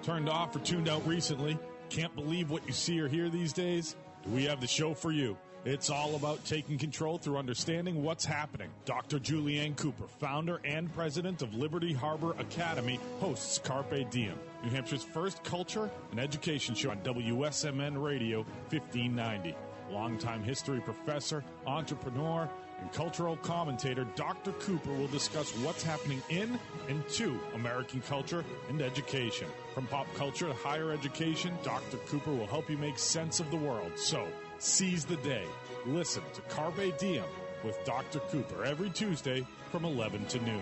Turned off or tuned out recently? Can't believe what you see or hear these days? We have the show for you. It's all about taking control through understanding what's happening. Dr. Julianne Cooper, founder and president of Liberty Harbor Academy, hosts Carpe Diem, New Hampshire's first culture and education show on WSMN Radio 1590. Longtime history professor, entrepreneur, and cultural commentator Dr. Cooper will discuss what's happening in and to American culture and education. From pop culture to higher education, Dr. Cooper will help you make sense of the world. So, seize the day. Listen to Carpe Diem with Dr. Cooper every Tuesday from 11 to noon.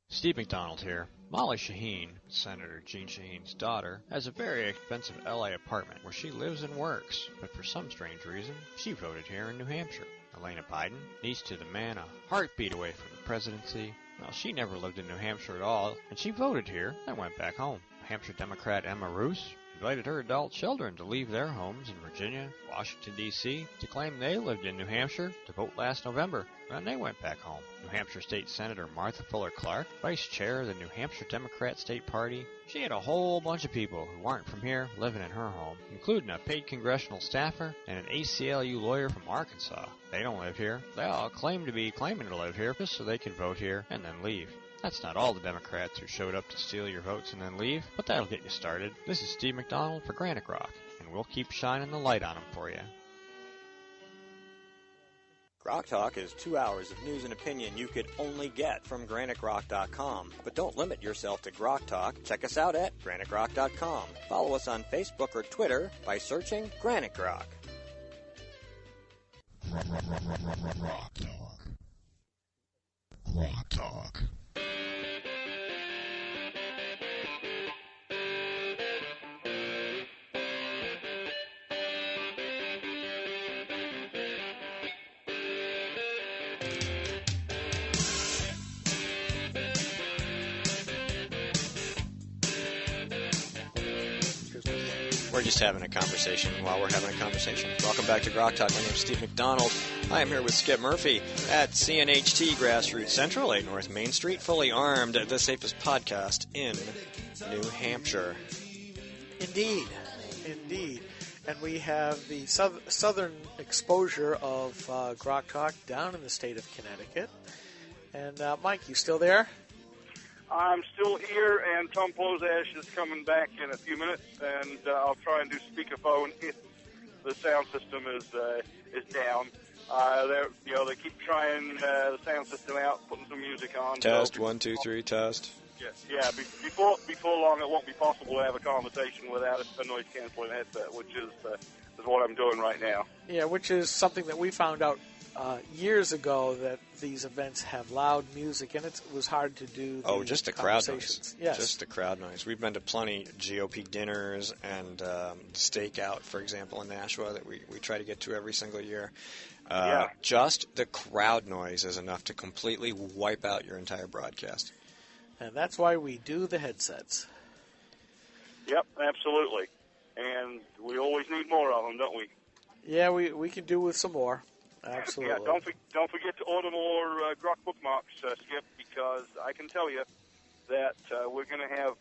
Steve McDonald here. Molly Shaheen, Senator Jean Shaheen's daughter, has a very expensive LA apartment where she lives and works, but for some strange reason, she voted here in New Hampshire. Elena Biden, niece to the man a heartbeat away from the presidency. Well, she never lived in New Hampshire at all, and she voted here and went back home. Hampshire Democrat Emma Roos, invited her adult children to leave their homes in Virginia, Washington, D.C. to claim they lived in New Hampshire to vote last November, and they went back home. New Hampshire State Senator Martha Fuller Clark, Vice Chair of the New Hampshire Democrat State Party, she had a whole bunch of people who weren't from here living in her home, including a paid congressional staffer and an ACLU lawyer from Arkansas. They don't live here. They all claim to be claiming to live here just so they can vote here and then leave. That's not all the Democrats who showed up to steal your votes and then leave, but that'll get you started. This is Steve McDonald for Granite Rock, and we'll keep shining the light on them for you. Grok Talk is 2 hours of news and opinion you could only get from GraniteRock.com. But don't limit yourself to Grok Talk. Check us out at GraniteRock.com. Follow us on Facebook or Twitter by searching Granite Grok. Grok Talk. Grok Talk. We're just having a conversation while we're having a conversation. Welcome back to Grok Talk. My name is Steve McDonald. I am here with Skip Murphy at CNHT Grassroots Central, 8 North Main Street, fully armed, the safest podcast in New Hampshire. Indeed. And we have the southern exposure of Grok Talk down in the state of Connecticut. And Mike, you still there? I'm still here, and Tom Plozash is coming back in a few minutes, and I'll try and do speakerphone if the sound system is down. They keep trying the sound system out, putting some music on. Test, so 1, 2, 3, test. Yeah. Before long, it won't be possible to have a conversation without a noise canceling headset, which is what I'm doing right now. Yeah, which is something that we found out years ago, that these events have loud music, and it was hard to do. Just the crowd noise. Yes. Just the crowd noise. We've been to plenty GOP dinners and stakeout, for example, in Nashua that we try to get to every single year. Just the crowd noise is enough to completely wipe out your entire broadcast. And that's why we do the headsets. Yep, absolutely. And we always need more of them, don't we? Yeah, we can do with some more. Absolutely. Yeah, don't forget to order more Grok bookmarks, Skip, because I can tell you that we're going to have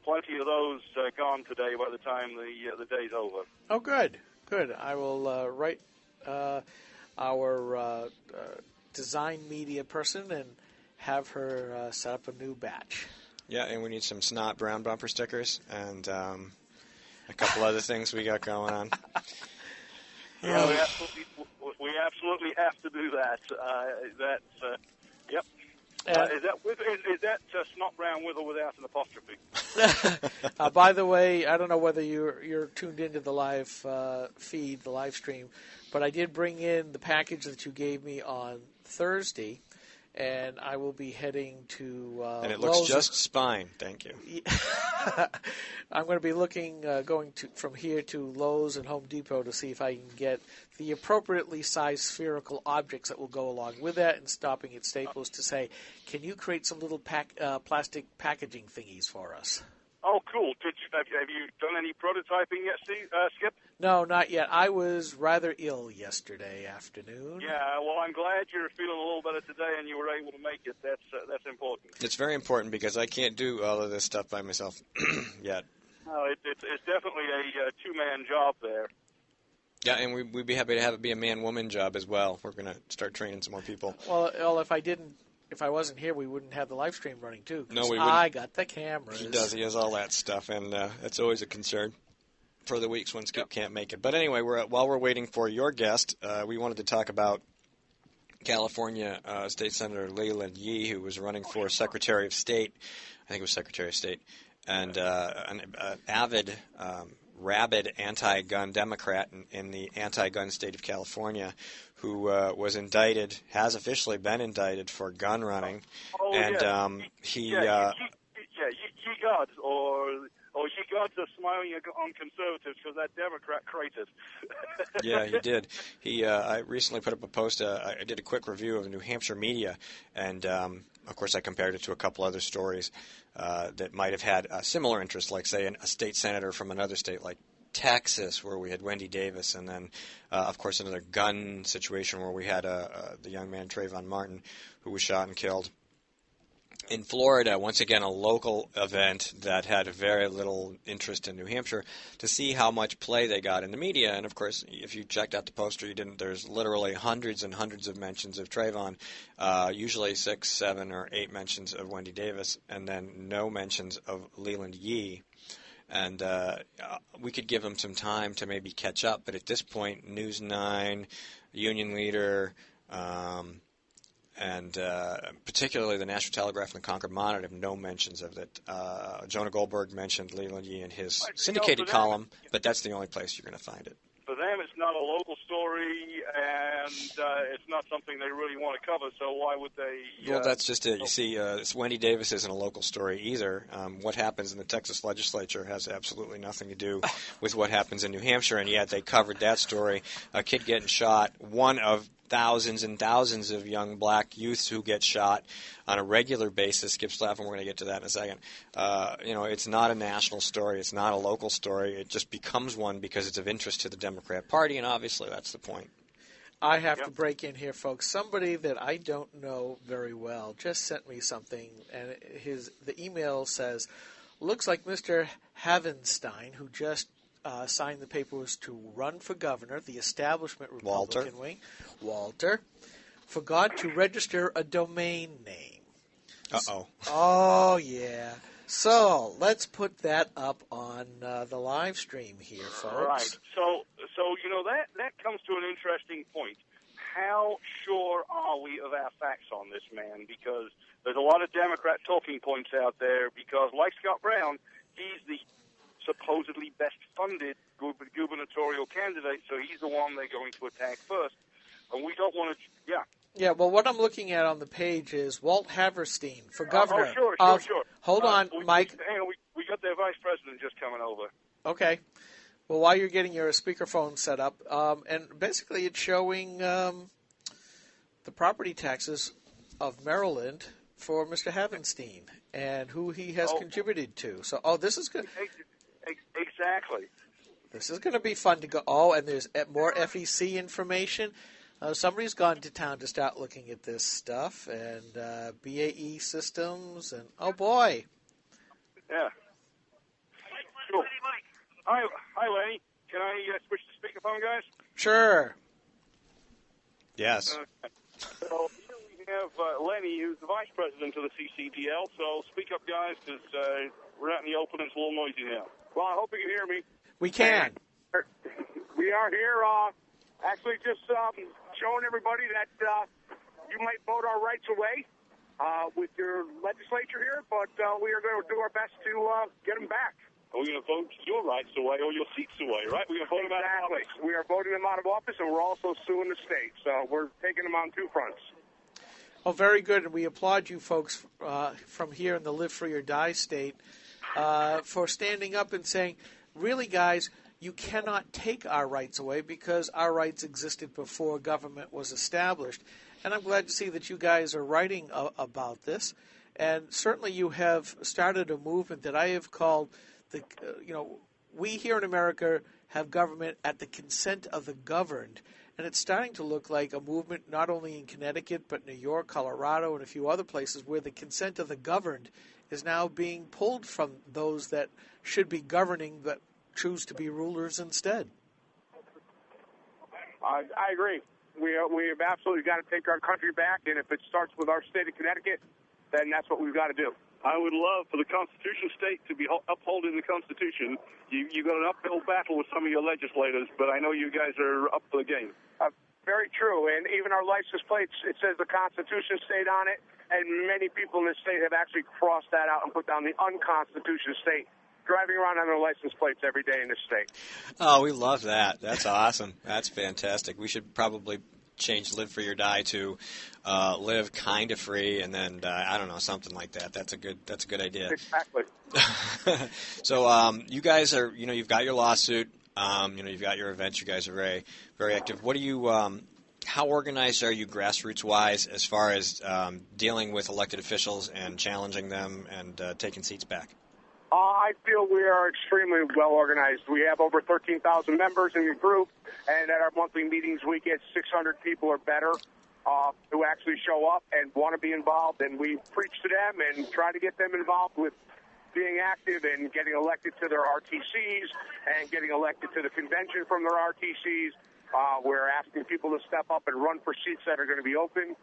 plenty of those gone today by the time the day's over. Oh, good. I will write our design media person and have her set up a new batch. Yeah, and we need some snot brown bumper stickers and a couple other things we got going on. Yeah, we absolutely have to do that. Yep. Is that snot brown with or without an apostrophe? By the way, I don't know whether you're tuned into the live feed, the live stream, but I did bring in the package that you gave me on Thursday, and I will be heading to and it looks just fine. Thank you. I'm going to be going from here to Lowe's and Home Depot to see if I can get the appropriately sized spherical objects that will go along with that, and stopping at Staples to say, can you create some little plastic packaging thingies for us? Oh, cool. Have you done any prototyping yet, Skip? No, not yet. I was rather ill yesterday afternoon. Yeah, well, I'm glad you're feeling a little better today and you were able to make it. That's important. It's very important because I can't do all of this stuff by myself yet. No, it's definitely a two-man job there. Yeah, and we'd be happy to have it be a man-woman job as well. We're going to start training some more people. Well, if I wasn't here, we wouldn't have the live stream running, too. No, we wouldn't. I got the cameras. He does. He has all that stuff, and that's always a concern for the weeks when Skip can't make it. But anyway, while we're waiting for your guest, we wanted to talk about California State Senator Leland Yee, who was running for Secretary of State. I think it was Secretary of State. And an avid, rabid anti-gun Democrat in the anti-gun state of California, who was indicted, has officially been indicted for gun running. He got gods are smiling on conservatives because that Democrat cratered. Yeah, he did. I recently put up a post. I did a quick review of New Hampshire media, and of course I compared it to a couple other stories that might have had a similar interest, like, say, a state senator from another state like Texas, where we had Wendy Davis, and then, of course, another gun situation where we had the young man Trayvon Martin, who was shot and killed. In Florida, once again, a local event that had very little interest in New Hampshire, to see how much play they got in the media. And, of course, if you checked out the poster, you didn't. There's literally hundreds and hundreds of mentions of Trayvon, usually 6, 7, or 8 mentions of Wendy Davis, and then no mentions of Leland Yee. And we could give them some time to maybe catch up, but at this point, News 9, Union Leader, and particularly the National Telegraph and the Concord Monitor have no mentions of it. Jonah Goldberg mentioned Leland Yee in his syndicated column, but that's the only place you're going to find it. For them, it's not a local story, and it's not something they really want to cover, so why would they... Well, that's just it. You see, Wendy Davis isn't a local story either. What happens in the Texas legislature has absolutely nothing to do with what happens in New Hampshire, and yet they covered that story. A kid getting shot, one of thousands and thousands of young black youths who get shot on a regular basis. Skip Slav, and we're going to get to that in a second. It's not a national story. It's not a local story. It just becomes one because it's of interest to the Democrat Party, and obviously that's the point. I have to break in here, folks. Somebody that I don't know very well just sent me something, and the email says, looks like Mr. Havenstein, who just signed the papers to run for governor, the establishment Republican wing, Walter, forgot to register a domain name. Uh-oh. Oh, yeah. So let's put that up on the live stream here, folks. Right. So that comes to an interesting point. How sure are we of our facts on this man? Because there's a lot of Democrat talking points out there, because like Scott Brown, he's the supposedly best-funded gubernatorial candidate, so he's the one they're going to attack first. And we don't want to, Yeah, well, what I'm looking at on the page is Walt Haverstein for governor. Sure. Hold on, Mike. We got their vice president just coming over. Okay. Well, while you're getting your speakerphone set up, and basically it's showing the property taxes of Maryland for Mr. Havenstein and who he has contributed to. So, this is good. Exactly. This is going to be fun to go. Oh, and there's more FEC information. Somebody's gone to town to start looking at this stuff, and BAE systems, and oh boy. Yeah. Sure. Hi, Lenny. Can I switch to speakerphone, guys? Sure. Yes. So here we have Lenny, who's the vice president of the CCDL. So speak up, guys, because we're out in the open and it's a little noisy now. Well, I hope you can hear me. We can. We are here actually just showing everybody that you might vote our rights away with your legislature here, but we are going to do our best to get them back. Are we going to vote your rights away or your seats away, right? We're going to vote them out of office. We are voting them out of office, and we're also suing the state. So we're taking them on two fronts. Oh, very good. And we applaud you folks from here in the Live Free or Die state for standing up and saying, really, guys, you cannot take our rights away because our rights existed before government was established. And I'm glad to see that you guys are writing about this. And certainly you have started a movement that I have called we here in America have government at the consent of the governed. And it's starting to look like a movement not only in Connecticut, but New York, Colorado, and a few other places where the consent of the governed is now being pulled from those that should be governing but choose to be rulers instead. I agree. We have absolutely got to take our country back, and if it starts with our state of Connecticut, then that's what we've got to do. I would love for the Constitution state to be upholding the Constitution. You got an uphill battle with some of your legislators, but I know you guys are up for the game. Very true, and even our license plates, it says the Constitution state on it, and many people in the state have actually crossed that out and put down the unconstitutional state, driving around on their license plates every day in this state. Oh, we love that. That's awesome. That's fantastic. We should probably change live free or die to live kind of free, and then I don't know, something like that. That's a good idea. Exactly. So you guys are, you've got your lawsuit. You've got your events. You guys are very, very active. What do you? How organized are you, grassroots-wise, as far as dealing with elected officials and challenging them and taking seats back? I feel we are extremely well organized. We have over 13,000 members in the group, and at our monthly meetings, we get 600 people or better who actually show up and want to be involved, and we preach to them and try to get them involved with being active and getting elected to their RTCs and getting elected to the convention from their RTCs. We're asking people to step up and run for seats that are going to be open,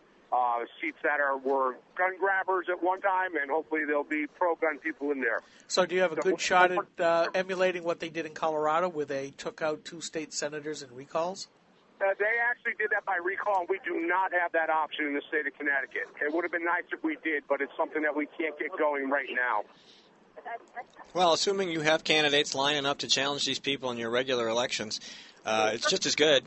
seats that were gun grabbers at one time, and hopefully there'll be pro-gun people in there. So do you have a good shot at emulating what they did in Colorado, where they took out 2 state senators in recalls? They actually did that by recall, and we do not have that option in the state of Connecticut. It would have been nice if we did, but it's something that we can't get going right now. Well, assuming you have candidates lining up to challenge these people in your regular elections, it's just as good.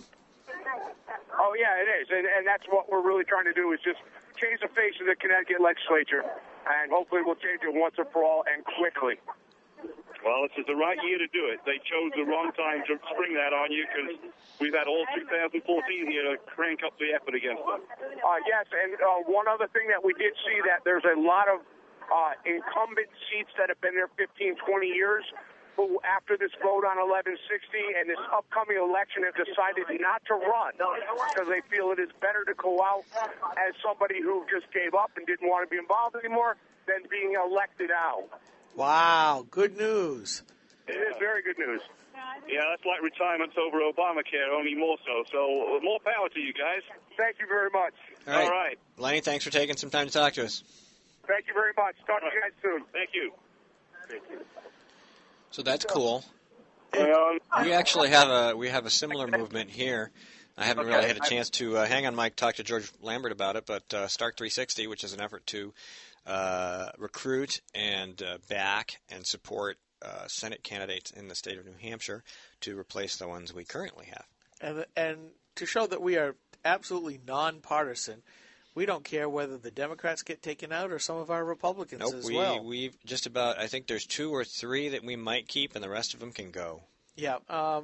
Oh, yeah, it is. And that's what we're really trying to do, is just change the face of the Connecticut legislature. And hopefully we'll change it once and for all and quickly. Well, this is the right year to do it. They chose the wrong time to spring that on you, because we've had all 2014 here to crank up the effort against them. Yes, and one other thing that we did see, that there's a lot of incumbent seats that have been there 15, 20 years, who after this vote on 1160 and this upcoming election have decided not to run because they feel it is better to go out as somebody who just gave up and didn't want to be involved anymore than being elected out. Wow, good news. It is very good news. Yeah, that's like retirements over Obamacare, only more so. So more power to you guys. Thank you very much. All right. Lenny, thanks for taking some time to talk to us. Thank you very much. Talk to you guys soon. Thank you. So that's cool. We actually have a similar movement here. I haven't really had a chance to hang on, Mike, talk to George Lambert about it, but Start 360, which is an effort to recruit and back and support Senate candidates in the state of New Hampshire to replace the ones we currently have. And to show that we are absolutely nonpartisan, we don't care whether the Democrats get taken out or some of our Republicans as well. We've just about, I think there's 2 or 3 that we might keep, and the rest of them can go. Yeah,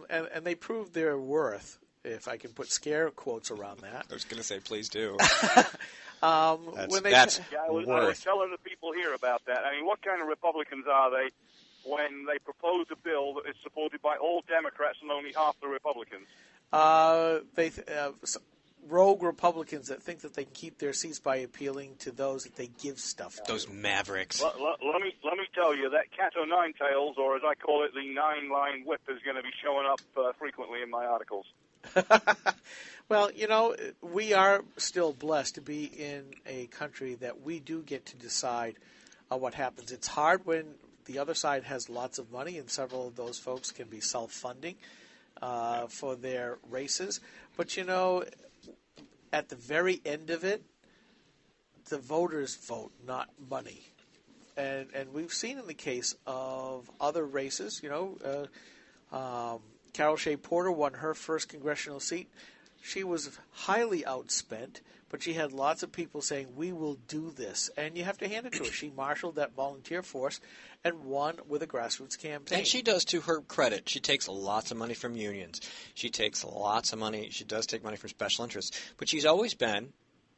and they prove their worth, if I can put scare quotes around that. I was going to say, please do. That's I was telling the people here about that. I mean, what kind of Republicans are they when they propose a bill that is supported by all Democrats and only half the Republicans? Rogue Republicans that think that they can keep their seats by appealing to those that they give stuff to. Those mavericks. Let me tell you, that cat o' nine tails, or as I call it, the 9-line whip, is going to be showing up frequently in my articles. Well, we are still blessed to be in a country that we do get to decide what happens. It's hard when the other side has lots of money, and several of those folks can be self-funding for their races. But, at the very end of it, the voters vote, not money. And we've seen in the case of other races, Carol Shea Porter won her first congressional seat. She was highly outspent, but she had lots of people saying, we will do this. And you have to hand it to her. She marshaled that volunteer force and won with a grassroots campaign. And she does, to her credit. She takes lots of money from unions. She takes lots of money. She does take money from special interests. But she's always been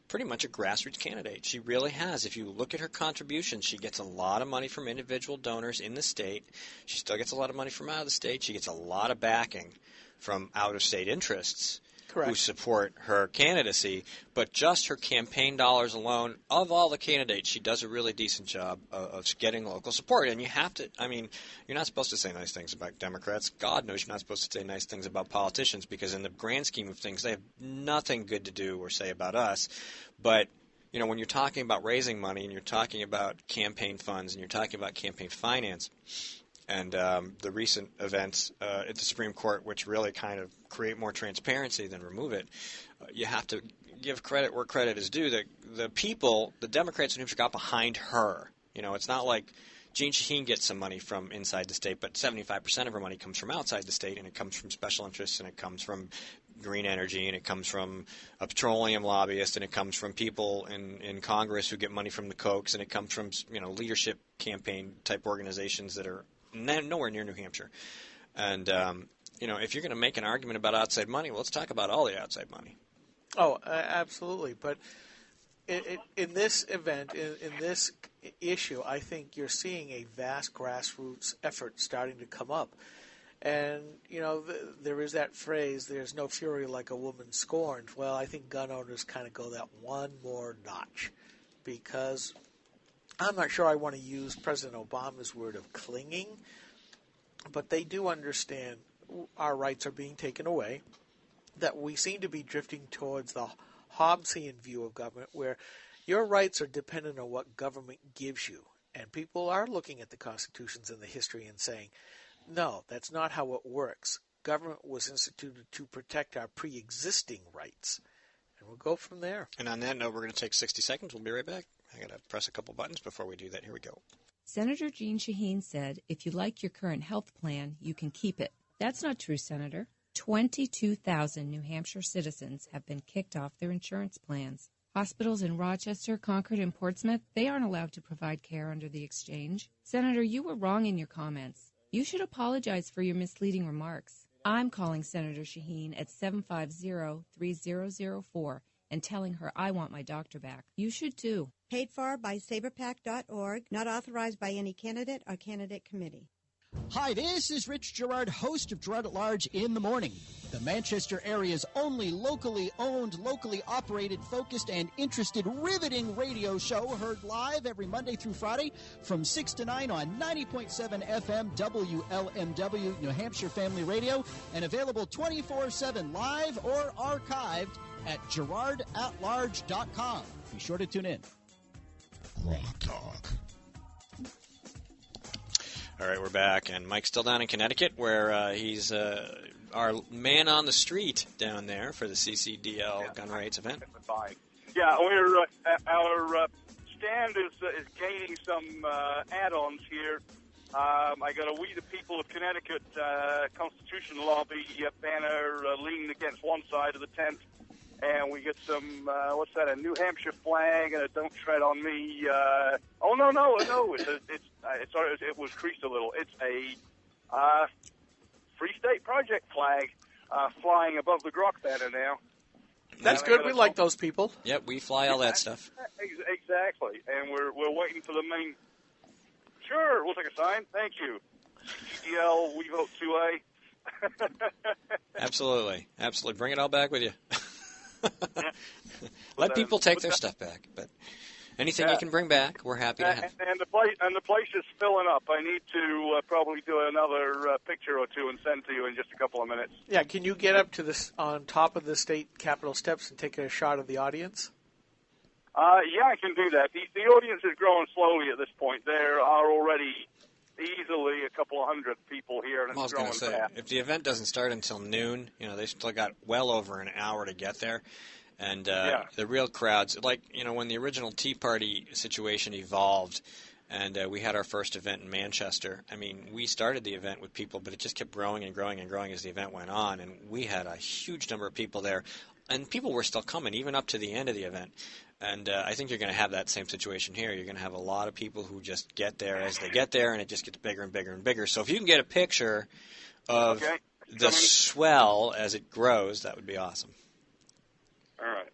pretty much a grassroots candidate. She really has. If you look at her contributions, she gets a lot of money from individual donors in the state. She still gets a lot of money from out of the state. She gets a lot of backing from out-of-state interests. Correct. Who support her candidacy, but just her campaign dollars alone, of all the candidates, she does a really decent job of getting local support. And you have to, you're not supposed to say nice things about Democrats. God knows you're not supposed to say nice things about politicians, because in the grand scheme of things, they have nothing good to do or say about us. But, when you're talking about raising money and you're talking about campaign funds and you're talking about campaign finance, and the recent events at the Supreme Court, which really kind of create more transparency than remove it, you have to give credit where credit is due. The people, the Democrats in New Hampshire, got behind her. It's not like Jeanne Shaheen gets some money from inside the state, but 75% of her money comes from outside the state, and it comes from special interests, and it comes from green energy, and it comes from a petroleum lobbyist, and it comes from people in Congress who get money from the Kochs, and it comes from leadership campaign type organizations that are nowhere near New Hampshire. And if you're going to make an argument about outside money, well, let's talk about all the outside money. Oh, absolutely. But in this event, in this issue, I think you're seeing a vast grassroots effort starting to come up. And, there is that phrase, there's no fury like a woman scorned. Well, I think gun owners kind of go that one more notch, because I'm not sure I want to use President Obama's word of clinging, but they do understand our rights are being taken away, that we seem to be drifting towards the Hobbesian view of government, where your rights are dependent on what government gives you. And people are looking at the constitutions and the history and saying, no, that's not how it works. Government was instituted to protect our pre-existing rights. And we'll go from there. And on that note, we're going to take 60 seconds. We'll be right back. I got to press a couple buttons before we do that. Here we go. Senator Jean Shaheen said, if you like your current health plan, you can keep it. That's not true, Senator. 22,000 New Hampshire citizens have been kicked off their insurance plans. Hospitals in Rochester, Concord, and Portsmouth, they aren't allowed to provide care under the exchange. Senator, you were wrong in your comments. You should apologize for your misleading remarks. I'm calling Senator Shaheen at 750-3004 and telling her I want my doctor back. You should too. Paid for by saberpac.org, not authorized by any candidate or candidate committee. Hi, this is Rich Gerard, host of Gerard at Large in the Morning, the Manchester area's only locally owned, locally operated, focused, and interested, riveting radio show, heard live every Monday through Friday from 6 to 9 on 90.7 FM WLMW, New Hampshire Family Radio, and available 24/7 live or archived at GerardAtLarge.com. Be sure to tune in. Rock Talk. All right, we're back, and Mike's still down in Connecticut, where he's our man on the street down there for the CCDL gun rights event. Yeah, we're our stand is gaining some add-ons here. I got a We the People of Connecticut Constitution Lobby banner leaning against one side of the tent, and we get some a New Hampshire flag and a "Don't Tread on Me." It was creased a little. It's a Free State Project flag flying above the Grok banner now. That's good. We like those people. Yep, we fly all that stuff. Exactly, and we're waiting for the main. Sure, we'll take a sign. Thank you. CCDL, we vote 2A. Absolutely. Bring it all back with you. Let people take their stuff back, but anything you can bring back, we're happy to have. And the place is filling up. I need to probably do another picture or two and send to you in just a couple of minutes. Yeah, can you get up to this on top of the state capitol steps and take a shot of the audience? Yeah, I can do that. The audience is growing slowly at this point. There are already easily a couple of hundred people here, and it's growing fast. If the event doesn't start until noon, they still got well over an hour to get there. And the real crowds, when the original Tea Party situation evolved, and we had our first event in Manchester. I mean, we started the event with people, but it just kept growing and growing and growing as the event went on, and we had a huge number of people there. And people were still coming, even up to the end of the event. And I think you're going to have that same situation here. You're going to have a lot of people who just get there as they get there, and it just gets bigger and bigger and bigger. So if you can get a picture of the swell as it grows, that would be awesome. All right.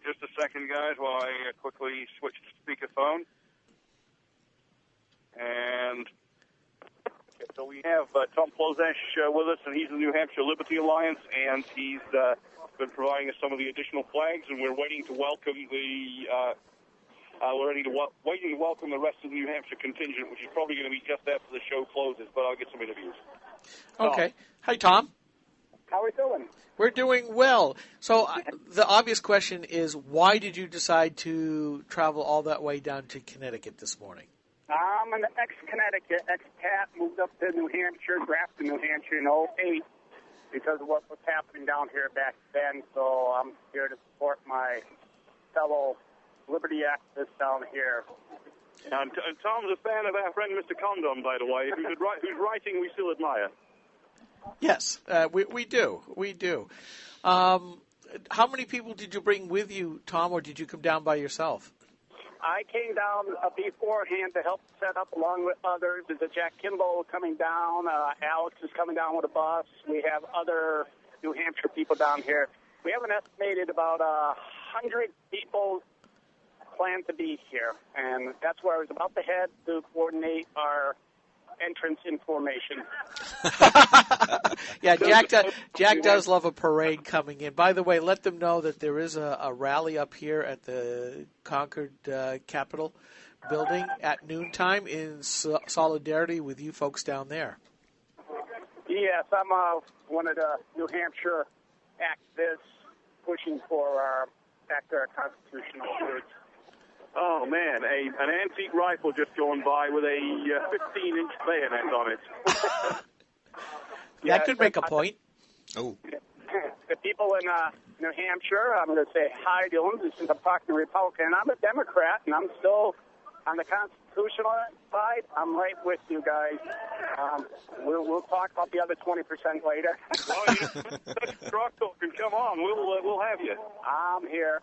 Just a second, guys, while I quickly switch to speakerphone. And so we have Tom Plozesh with us, and he's the New Hampshire Liberty Alliance, and he's been providing us some of the additional flags, and we're waiting to welcome waiting to welcome the rest of the New Hampshire contingent, which is probably going to be just after the show closes, but I'll get some interviews. Okay. Hi, Tom. How are we doing? We're doing well. So the obvious question is, why did you decide to travel all that way down to Connecticut this morning? I'm an ex-Connecticut expat, moved up to New Hampshire, Grafton, New Hampshire in 2008 because of what was happening down here back then. So I'm here to support my fellow liberty activists down here. And Tom's a fan of our friend Mr. Condon, by the way, who's writing we still admire. Yes, we do. We do. How many people did you bring with you, Tom, or did you come down by yourself? I came down beforehand to help set up along with others. There's a Jack Kimball coming down. Alex is coming down with a bus. We have other New Hampshire people down here. We have an estimated about 100 people plan to be here, and that's where I was about to head to coordinate our entrance in formation. Yeah, Jack does love a parade coming in. By the way, let them know that there is a rally up here at the Concord Capitol building at noontime in solidarity with you folks down there. Yes, I'm one of the New Hampshire activists pushing for our constitutional roots. Oh, man, an antique rifle just going by with a 15-inch bayonet on it. That could make a point. Oh. The people in New Hampshire, I'm going to say hi to them since I'm talking to Republican. I'm a Democrat, and I'm still on the constitutional side. I'm right with you guys. We'll talk about the other 20% later. Oh, yeah. Rock talking. Come on, we'll have you. I'm here.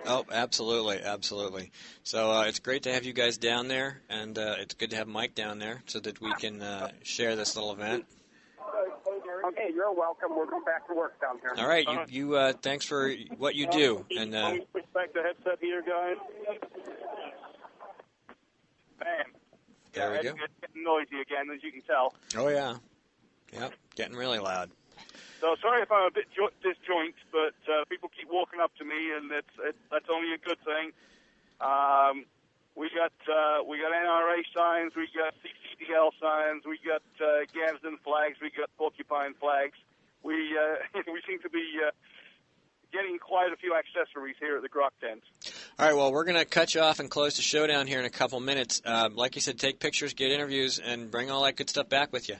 Oh, absolutely, absolutely. So it's great to have you guys down there, and it's good to have Mike down there so that we can share this little event. Okay, you're welcome. We're going back to work down here. All right, you thanks for what you do. And push back the headset here, guys. Man. There we go. It's getting noisy again, as you can tell. Oh, yeah. Yep, getting really loud. So sorry if I'm a bit disjoint, but people keep walking up to me, and that's only a good thing. We got NRA signs, we got CCDL signs, we got Gadsden flags, we got porcupine flags. We seem to be getting quite a few accessories here at the Grok tent. All right, well, we're going to cut you off and close the show down here in a couple minutes. Like you said, take pictures, get interviews, and bring all that good stuff back with you.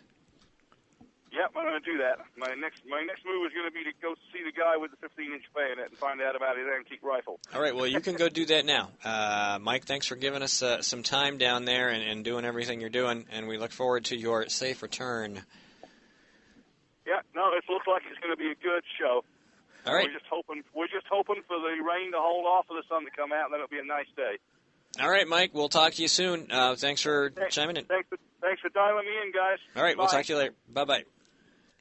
Yep, I'm going to do that. My next move is going to be to go see the guy with the 15-inch bayonet and find out about his antique rifle. All right, well, you can go do that now. Mike, thanks for giving us some time down there and doing everything you're doing, and we look forward to your safe return. Yeah, no, it looks like it's going to be a good show. All right. We're just hoping for the rain to hold off, for the sun to come out, and then it'll be a nice day. All right, Mike, we'll talk to you soon. Thanks for chiming in. Thanks for dialing me in, guys. All right, Bye. We'll talk to you later. Bye-bye.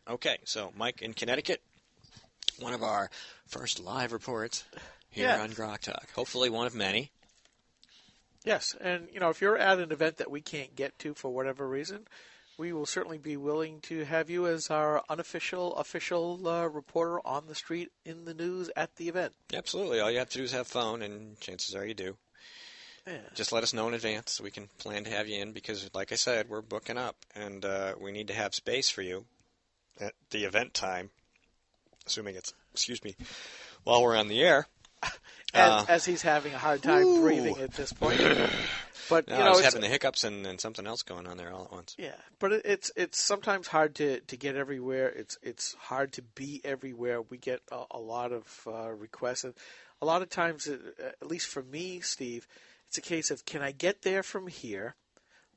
Okay, so Mike in Connecticut, one of our first live reports here on Grok Talk. Hopefully one of many. Yes, and if you're at an event that we can't get to for whatever reason, we will certainly be willing to have you as our official reporter on the street in the news at the event. Absolutely. All you have to do is have a phone, and chances are you do. Yeah. Just let us know in advance so we can plan to have you in because, like I said, we're booking up, and we need to have space for you at the event time, assuming it's, while we're on the air. As he's having a hard time breathing at this point. But I was having the hiccups and something else going on there all at once. Yeah, but it's sometimes hard to get everywhere. It's hard to be everywhere. We get a lot of requests. And a lot of times, at least for me, Steve, it's a case of can I get there from here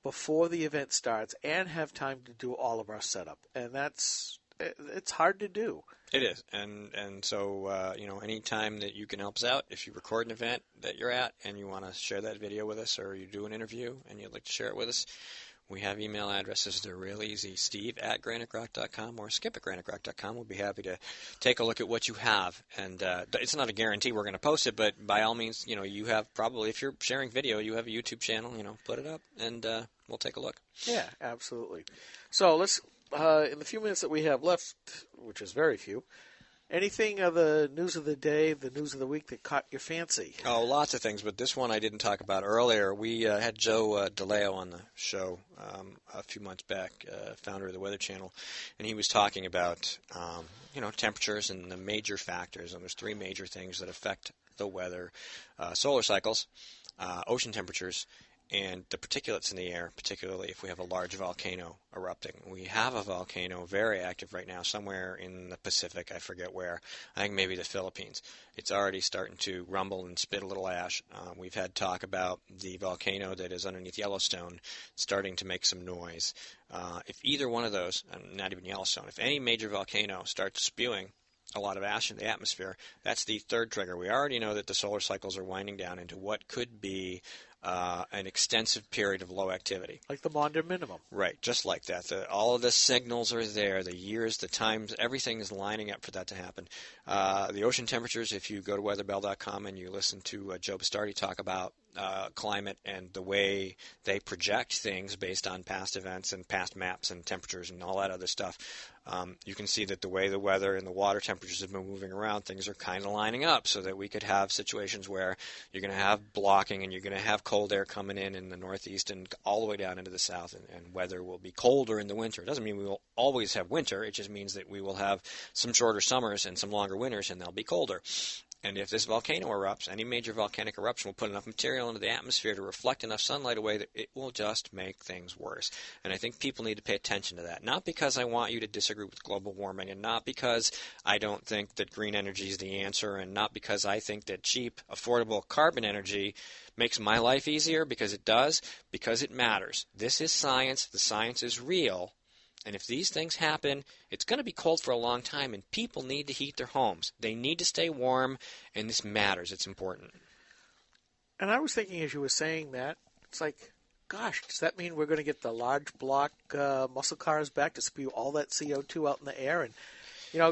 before the event starts and have time to do all of our setup, and it's hard to do. It is, and so any time that you can help us out, if you record an event that you're at and you want to share that video with us, or you do an interview and you'd like to share it with us, we have email addresses. They're real easy: steve@graniterock.com or skip@graniterock.com. We'll be happy to take a look at what you have, and it's not a guarantee we're going to post it, but by all means, you have probably, if you're sharing video, you have a YouTube channel. Put it up, and we'll take a look. Yeah, absolutely. So let's. In the few minutes that we have left, which is very few, anything of the news of the day, the news of the week that caught your fancy? Oh, lots of things, but this one I didn't talk about earlier. We had Joe DeLeo on the show a few months back, founder of the Weather Channel, and he was talking about temperatures and the major factors. And there's three major things that affect the weather: solar cycles, ocean temperatures, and the particulates in the air, particularly if we have a large volcano erupting. We have a volcano very active right now somewhere in the Pacific. I forget where. I think maybe the Philippines. It's already starting to rumble and spit a little ash. We've had talk about the volcano that is underneath Yellowstone starting to make some noise. If either one of those, not even Yellowstone, if any major volcano starts spewing a lot of ash in the atmosphere, that's the third trigger. We already know that the solar cycles are winding down into what could be an extensive period of low activity. Like the Maunder minimum. Right, just like that. All of the signals are there, the years, the times, everything is lining up for that to happen. The ocean temperatures, if you go to weatherbell.com and you listen to Joe Bastardi talk about climate and the way they project things based on past events and past maps and temperatures and all that other stuff, you can see that the way the weather and the water temperatures have been moving around, things are kind of lining up so that we could have situations where you're going to have blocking and you're going to have cold air coming in the northeast and all the way down into the south, and weather will be colder in the winter. It doesn't mean we will always have winter. It just means that we will have some shorter summers and some longer winters, and they'll be colder. And if this volcano erupts, any major volcanic eruption will put enough material into the atmosphere to reflect enough sunlight away that it will just make things worse. And I think people need to pay attention to that. Not because I want you to disagree with global warming, and not because I don't think that green energy is the answer, and not because I think that cheap, affordable carbon energy makes my life easier, because it does, because it matters. This is science. The science is real. And if these things happen, it's going to be cold for a long time, and people need to heat their homes. They need to stay warm, and this matters. It's important. And I was thinking as you were saying that, it's like, gosh, does that mean we're going to get the large block muscle cars back to spew all that CO2 out in the air and,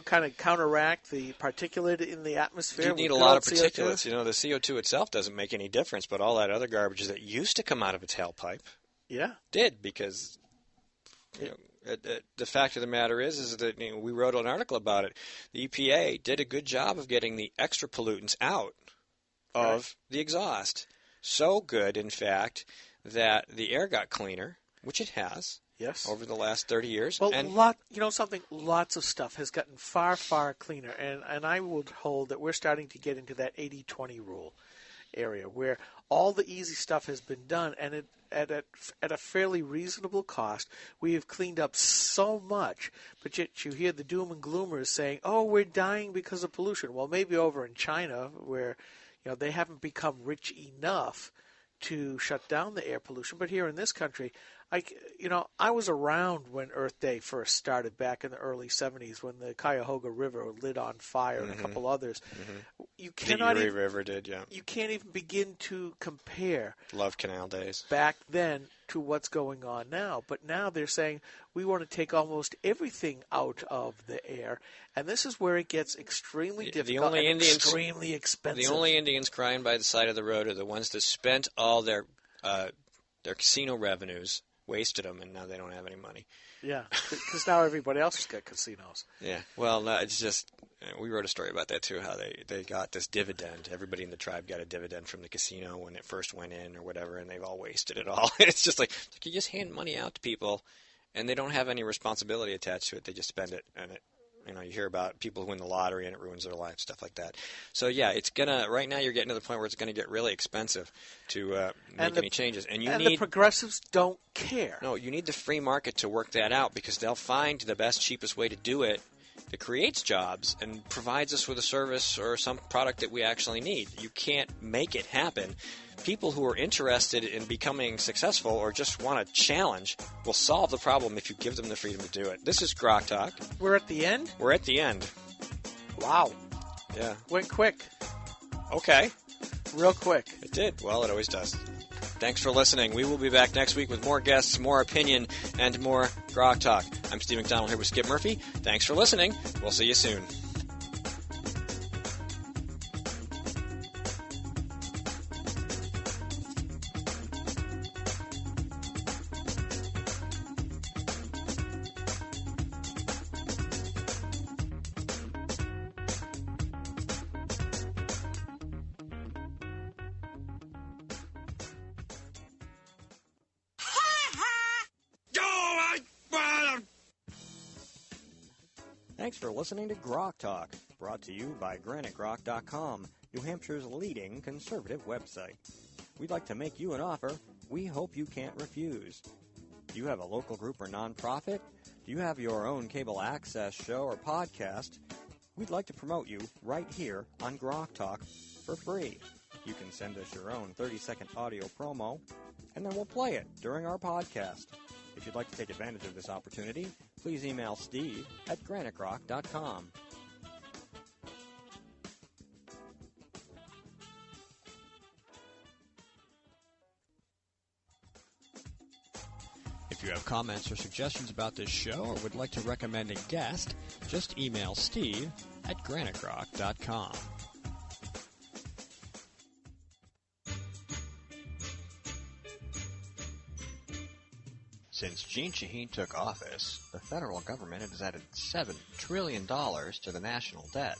kind of counteract the particulate in the atmosphere? You need a lot of particulates. CO2? The CO2 itself doesn't make any difference, but all that other garbage that used to come out of a tailpipe did, because the fact of the matter is that we wrote an article about it. The EPA did a good job of getting the extra pollutants out of the exhaust. So good, in fact, that the air got cleaner, which it has. Yes. Over the last 30 years. Well, lots of stuff has gotten far, far cleaner, and I would hold that we're starting to get into that 80-20 rule area where all the easy stuff has been done, and at a fairly reasonable cost. We have cleaned up so much, but yet you hear the doom and gloomers saying, "Oh, we're dying because of pollution." Well, maybe over in China, where they haven't become rich enough to shut down the air pollution, but here in this country, I was around when Earth Day first started back in the early 70s when the Cuyahoga River lit on fire and a couple others. You cannot the Erie River did, yeah. You can't even begin to compare Love Canal days back then to what's going on now. But now they're saying we want to take almost everything out of the air, and this is where it gets extremely difficult and extremely expensive. The only Indians crying by the side of the road are the ones that spent all their casino revenues, wasted them, and now they don't have any money. Yeah, because now everybody else has got casinos. Yeah, well, no, it's just, we wrote a story about that too, how they got this dividend. Everybody in the tribe got a dividend from the casino when it first went in or whatever, and they've all wasted it all. It's just like you just hand money out to people, and they don't have any responsibility attached to it. They just spend it, and you hear about people who win the lottery and it ruins their life, stuff like that. So yeah, right now you're getting to the point where it's gonna get really expensive to make any changes, and the progressives don't care. No, you need the free market to work that out, because they'll find the best, cheapest way to do it that creates jobs and provides us with a service or some product that we actually need. You can't make it happen. People who are interested in becoming successful or just want a challenge will solve the problem if you give them the freedom to do it. This is Grok Talk. We're at the end? We're at the end. Wow. Yeah. Went quick. Okay. Real quick. It did. Well, it always does. Thanks for listening. We will be back next week with more guests, more opinion, and more Grok Talk. I'm Steve McDonald here with Skip Murphy. Thanks for listening. We'll see you soon. Thanks for listening to Grok Talk, brought to you by GraniteGrok.com, New Hampshire's leading conservative website. we'd like to make you an offer we hope you can't refuse. Do you have a local group or nonprofit? Do you have your own cable access show or podcast? We'd like to promote you right here on Grok Talk for free. You can send us your own 30-second audio promo, and then we'll play it during our podcast. If you'd like to take advantage of this opportunity, please email Steve at granicrock.com. If you have comments or suggestions about this show or would like to recommend a guest, just email Steve at granicrock.com. Since Jeanne Shaheen took office, the federal government has added $7 trillion to the national debt.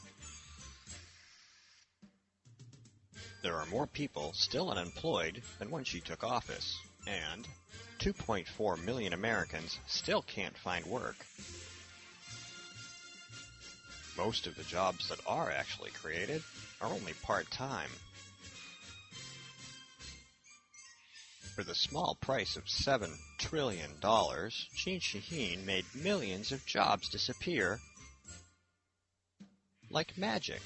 There are more people still unemployed than when she took office, and 2.4 million Americans still can't find work. Most of the jobs that are actually created are only part-time. For the small price of $7 trillion, Jeanne Shaheen made millions of jobs disappear like magic.